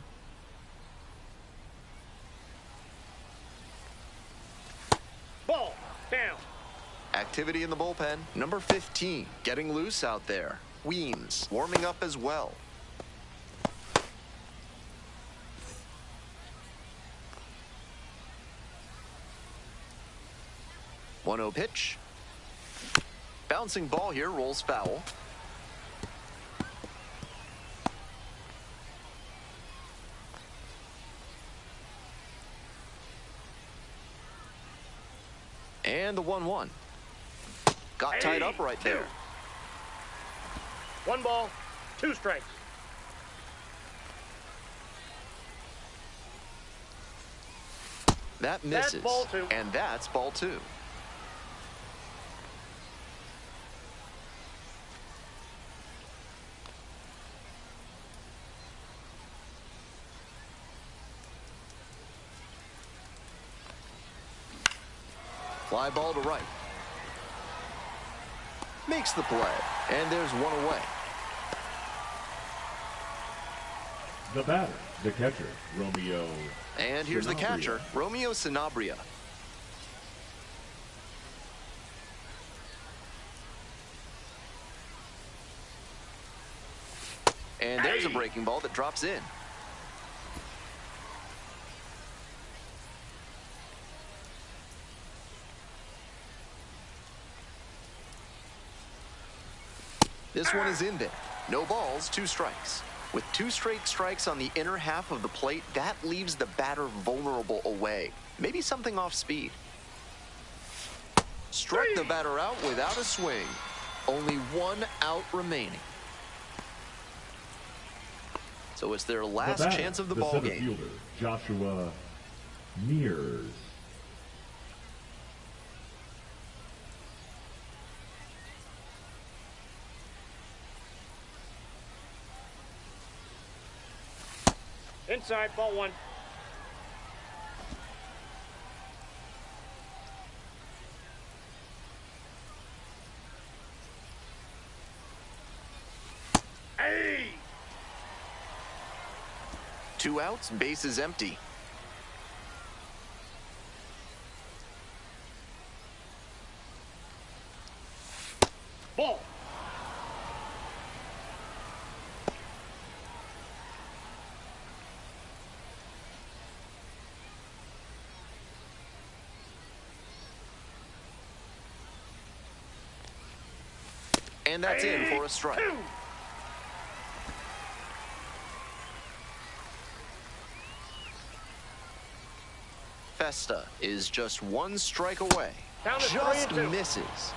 Ball. Down. Activity in the bullpen, number 15, getting loose out there. Weems warming up as well. One 0 pitch. Bouncing ball here, rolls foul. And the 1-1. Got tied up right there. 1 ball, 2 strikes. That misses. That's ball 2. And that's ball 2. Fly ball to right. Makes the play. And there's 1 away. The batter, the catcher, Romeo. And here's the Sanabria. catcher, Romeo Sanabria. And there's a breaking ball that drops in. This one is in there. No balls, 2 strikes. With 2 straight strikes on the inner half of the plate, that leaves the batter vulnerable away. Maybe something off speed. Struck the batter out without a swing. Only 1 out remaining. So it's their The last batter, chance of the the ball center game. fielder, Joshua Mears. Inside, ball one. Hey! 2 outs, bases empty. Ball. And that's in for a strike. 2. Festa is just 1 strike away. Down to Just 3-2. misses.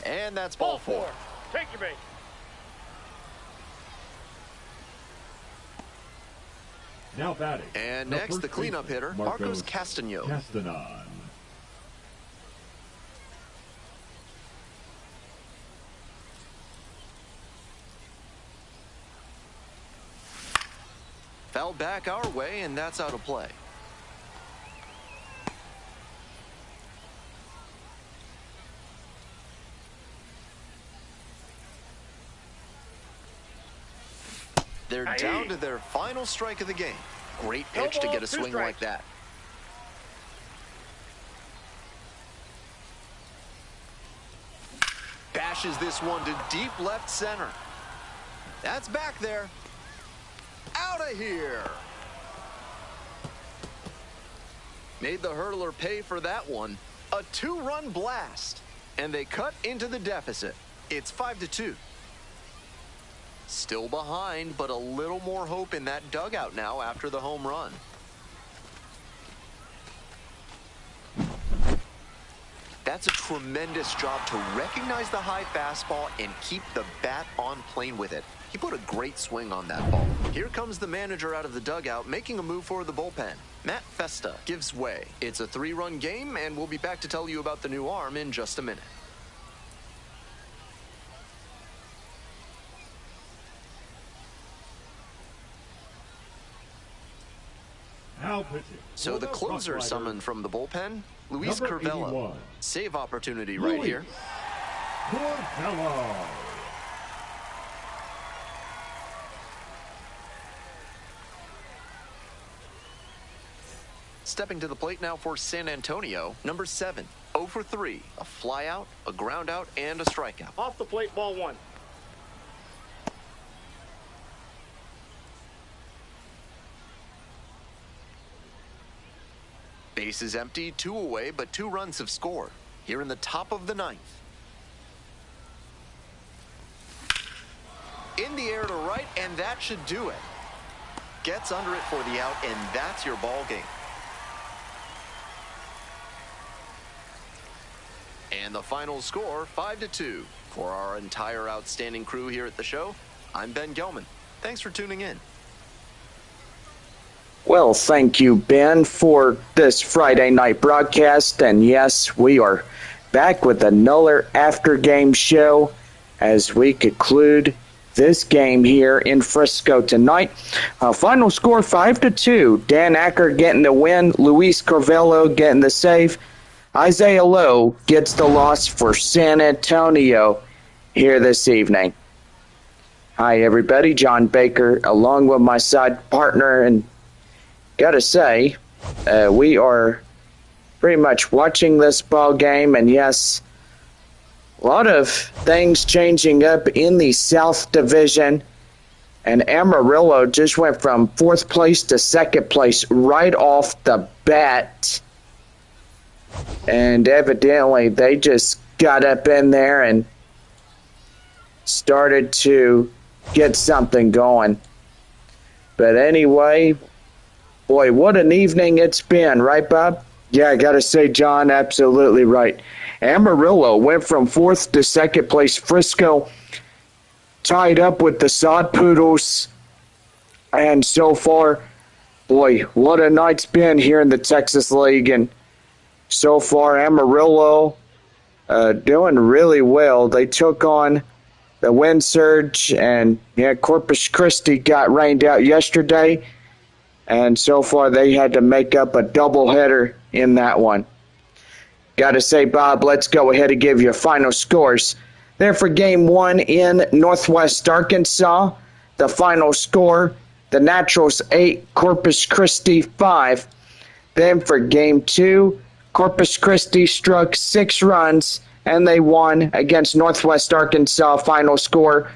And that's ball 4. Take your bait. Now batting. And next, first the cleanup baseman, hitter, Marcos Castano. Castanon. Fouled back our way, and that's out of play. They're down to their final strike of the game. Great pitch to get a swing like that. Bashes this one to deep left center. That's back there. Out of here. Made the hurdler pay for that one. A 2-run blast. And they cut into the deficit. It's 5-2. Still behind, but a little more hope in that dugout now after the home run. That's a tremendous job to recognize the high fastball and keep the bat on plane with it. He put a great swing on that ball. Here comes the manager out of the dugout, making a move for the bullpen. Matt Festa gives way. It's a 3-run game, and we'll be back to tell you about the new arm in just a minute. Now pitching. So the closer summoned from the bullpen, Luis Number Curvelo. 81. Save opportunity right here. Curvelo. Stepping to the plate now for San Antonio, number 7, 0 for 3. A flyout, a ground out, and a strikeout. Off the plate, ball one. Base is empty, 2 away, but 2 runs have scored. Here in the top of the 9th. In the air to right, and that should do it. Gets under it for the out, and that's your ball game. And the final score, 5-2. For our entire outstanding crew here at the show, I'm Ben Gelman. Thanks for tuning in. Well, thank you, Ben, for this Friday night broadcast. And yes, we are back with another after-game show as we conclude this game here in Frisco tonight. Final score 5-2. Dan Acker getting the win. Luis Curvelo getting the save. Isaiah Lowe gets the loss for San Antonio here this evening. Hi, everybody. John Baker, along with my side partner, and gotta say, we are pretty much watching this ball game, and yes, a lot of things changing up in the South Division, and Amarillo just went from 4th place to 2nd place right off the bat, and evidently they just got up in there and started to get something going. But anyway, boy, what an evening it's been, right, Bob? Yeah, I got to say, John, absolutely right. Amarillo went from 4th to 2nd place. Frisco tied up with the Sod Poodles. And so far, boy, what a night's been here in the Texas League. And so far, Amarillo doing really well. They took on the Wind Surge, and Corpus Christi got rained out yesterday. And so far, they had to make up a doubleheader in that one. Got to say, Bob, let's go ahead and give you final scores. There for Game 1 in Northwest Arkansas, the final score, the Naturals 8, Corpus Christi 5. Then for Game 2, Corpus Christi struck 6 runs, and they won against Northwest Arkansas. Final score,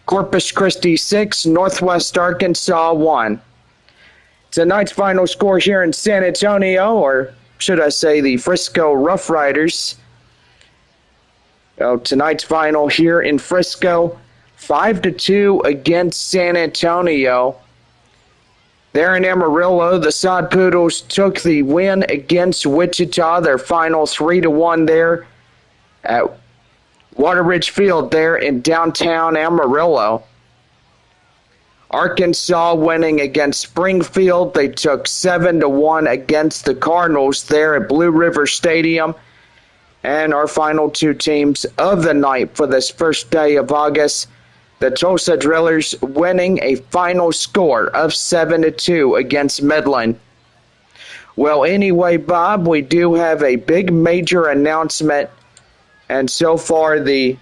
Corpus Christi 6, Northwest Arkansas 1. Tonight's final score here in San Antonio, or should I say the Frisco RoughRiders. Tonight's final here in Frisco, 5-2 against San Antonio. There in Amarillo, the Sod Poodles took the win against Wichita, their final 3-1 there at Water Ridge Field there in downtown Amarillo. Arkansas winning against Springfield. They took 7-1 against the Cardinals there at Blue River Stadium. And our final two teams of the night for this first day of August, the Tulsa Drillers winning a final score of 7-2 against Midland. Well, anyway, Bob, we do have a big major announcement. And so far, the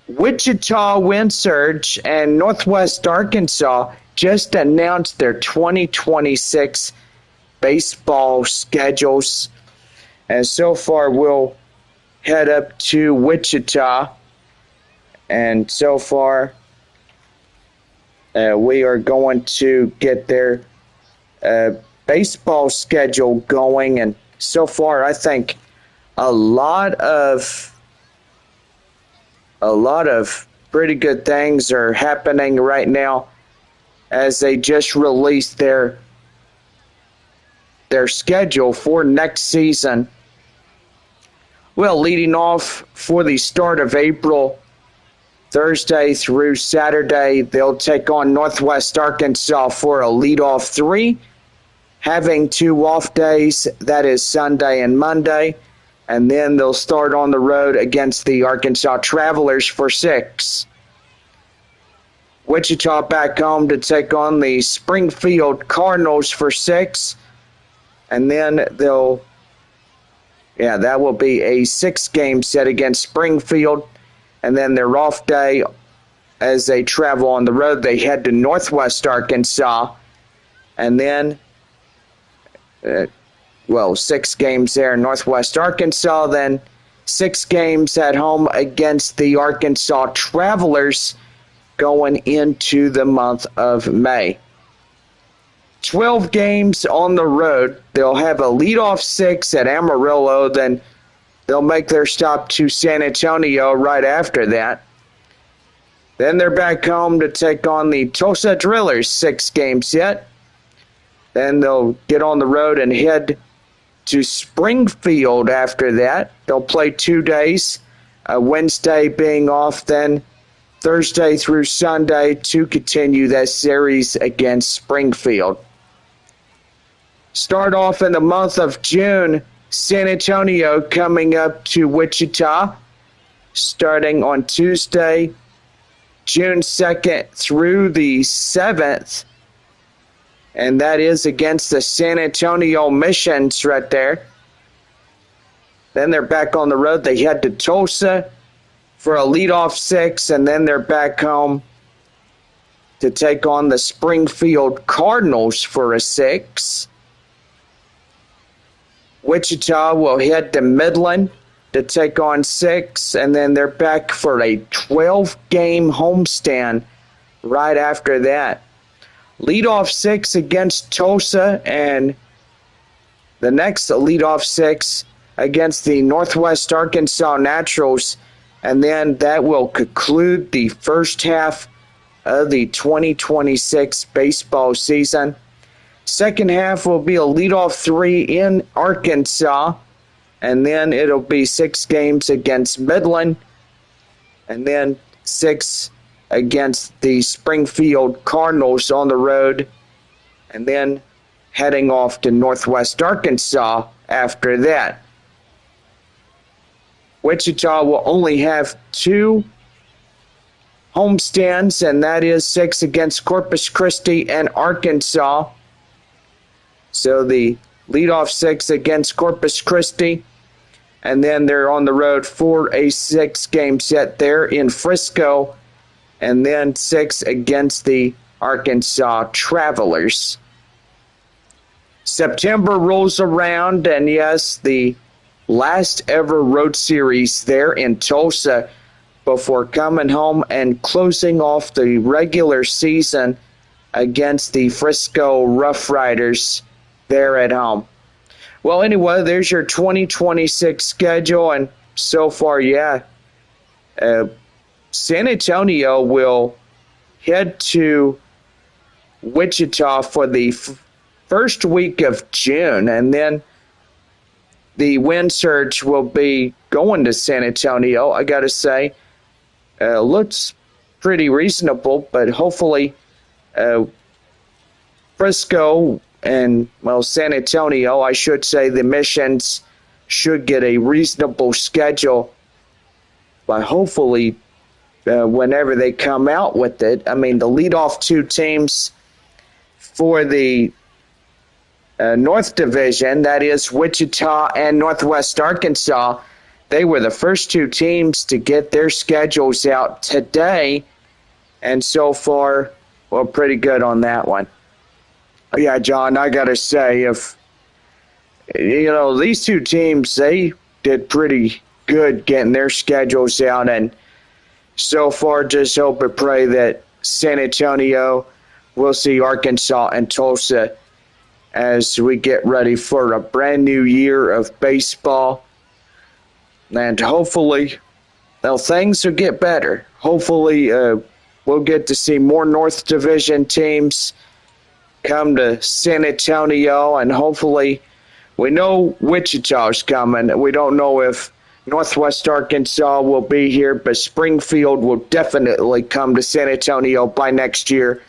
Wichita Wind Surge and Northwest Arkansas just announced their 2026 baseball schedules. And so far, we'll head up to Wichita. And so far, we are going to get their baseball schedule going. And so far, I think a lot of pretty good things are happening right now as they just released their schedule for next season. Well, leading off for the start of April, Thursday through Saturday, they'll take on Northwest Arkansas for a leadoff 3, having 2 off days, that is Sunday and Monday. And then they'll start on the road against the Arkansas Travelers for 6. Wichita back home to take on the Springfield Cardinals for 6. And then that will be a 6-game set against Springfield. And then their off day as they travel on the road, they head to Northwest Arkansas. And then 6 games there in Northwest Arkansas, then 6 games at home against the Arkansas Travelers going into the month of May. 12 games on the road. They'll have a leadoff 6 at Amarillo, then they'll make their stop to San Antonio right after that. Then they're back home to take on the Tulsa Drillers, 6-game set. Then they'll get on the road and head to Springfield after that. They'll play 2 days, Wednesday being off, then Thursday through Sunday to continue that series against Springfield. Start off in the month of June, San Antonio coming up to Wichita, starting on Tuesday, June 2nd through the 7th. And that is against the San Antonio Missions right there. Then they're back on the road. They head to Tulsa for a leadoff 6, and then they're back home to take on the Springfield Cardinals for a 6. Wichita will head to Midland to take on 6, and then they're back for a 12-game homestand right after that. Leadoff 6 against Tulsa, and the next leadoff 6 against the Northwest Arkansas Naturals, and then that will conclude the first half of the 2026 baseball season. Second half will be a leadoff 3 in Arkansas. And then it'll be 6 games against Midland. And then 6 against the Springfield Cardinals on the road. And then heading off to Northwest Arkansas after that. Wichita will only have 2 homestands, and that is 6 against Corpus Christi and Arkansas. So the leadoff 6 against Corpus Christi, and then they're on the road for a 6-game set there in Frisco, and then 6 against the Arkansas Travelers. September rolls around, and yes, the last ever road series there in Tulsa before coming home and closing off the regular season against the Frisco RoughRiders there at home. Well, anyway, there's your 2026 schedule, and so far, San Antonio will head to Wichita for the first week of June, and then the wind surge will be going to San Antonio. I got to say, looks pretty reasonable, but hopefully Frisco and, San Antonio, I should say, the missions should get a reasonable schedule. But hopefully, whenever they come out with it, the leadoff 2 teams for the North Division, that is Wichita and Northwest Arkansas, they were the first 2 teams to get their schedules out today, and so far, pretty good on that one. Yeah, John, I got to say, if these 2 teams, they did pretty good getting their schedules out, and so far, just hope and pray that San Antonio will see Arkansas and Tulsa as we get ready for a brand new year of baseball. And hopefully, things will get better. Hopefully, we'll get to see more North Division teams come to San Antonio, and hopefully, we know Wichita's coming. We don't know if Northwest Arkansas will be here, but Springfield will definitely come to San Antonio by next year.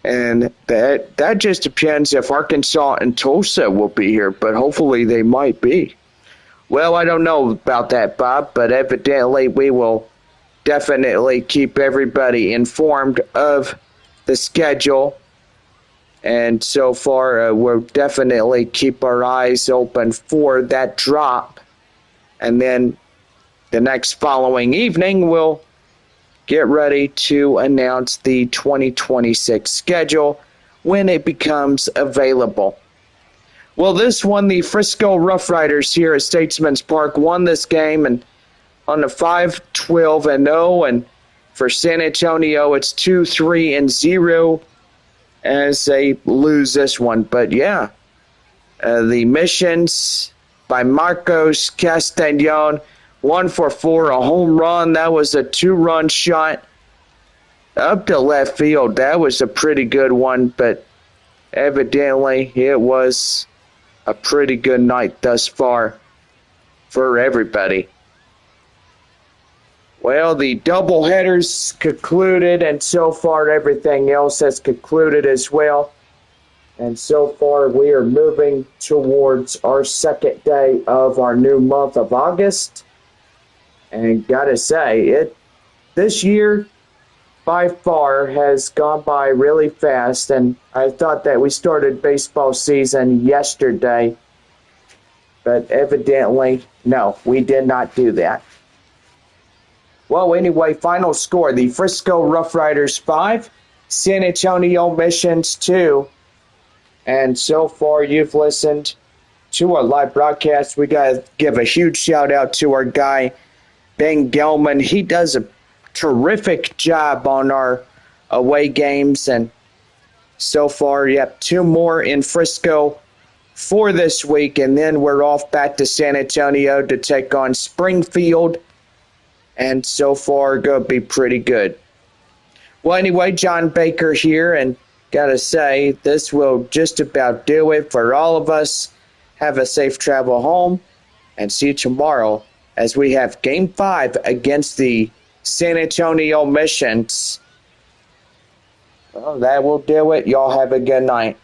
And that just depends if Arkansas and Tulsa will be here, but hopefully they might be. Well, I don't know about that, Bob, but evidently we will definitely keep everybody informed of the schedule. And so far, we'll definitely keep our eyes open for that drop. And then the next following evening, we'll get ready to announce the 2026 schedule when it becomes available. Well, this one, the Frisco RoughRiders here at Statesman's Park won this game and on the 5-12-0, and for San Antonio, it's 2-3-0 as they lose this one. But yeah, the missions by Marcos Castañon, 1-for-4, a home run. That was a 2-run shot up to left field. That was a pretty good one, but evidently it was a pretty good night thus far for everybody. Well, the doubleheaders concluded, and so far everything else has concluded as well. And so far we are moving towards our second day of our new month of August. And gotta say, this year by far has gone by really fast, and I thought that we started baseball season yesterday, but evidently, no, we did not do that. Well, anyway, final score, the Frisco RoughRiders 5, San Antonio Missions 2, and so far you've listened to our live broadcast. We got to give a huge shout out to our guy, Ben Gelman. He does a terrific job on our away games, and so far, 2 more in Frisco for this week, and then we're off back to San Antonio to take on Springfield, and so far, going to be pretty good. Well, anyway, John Baker here, and gotta say, this will just about do it for all of us. Have a safe travel home, and see you tomorrow as we have Game 5 against the San Antonio Missions. Well, that will do it. Y'all have a good night.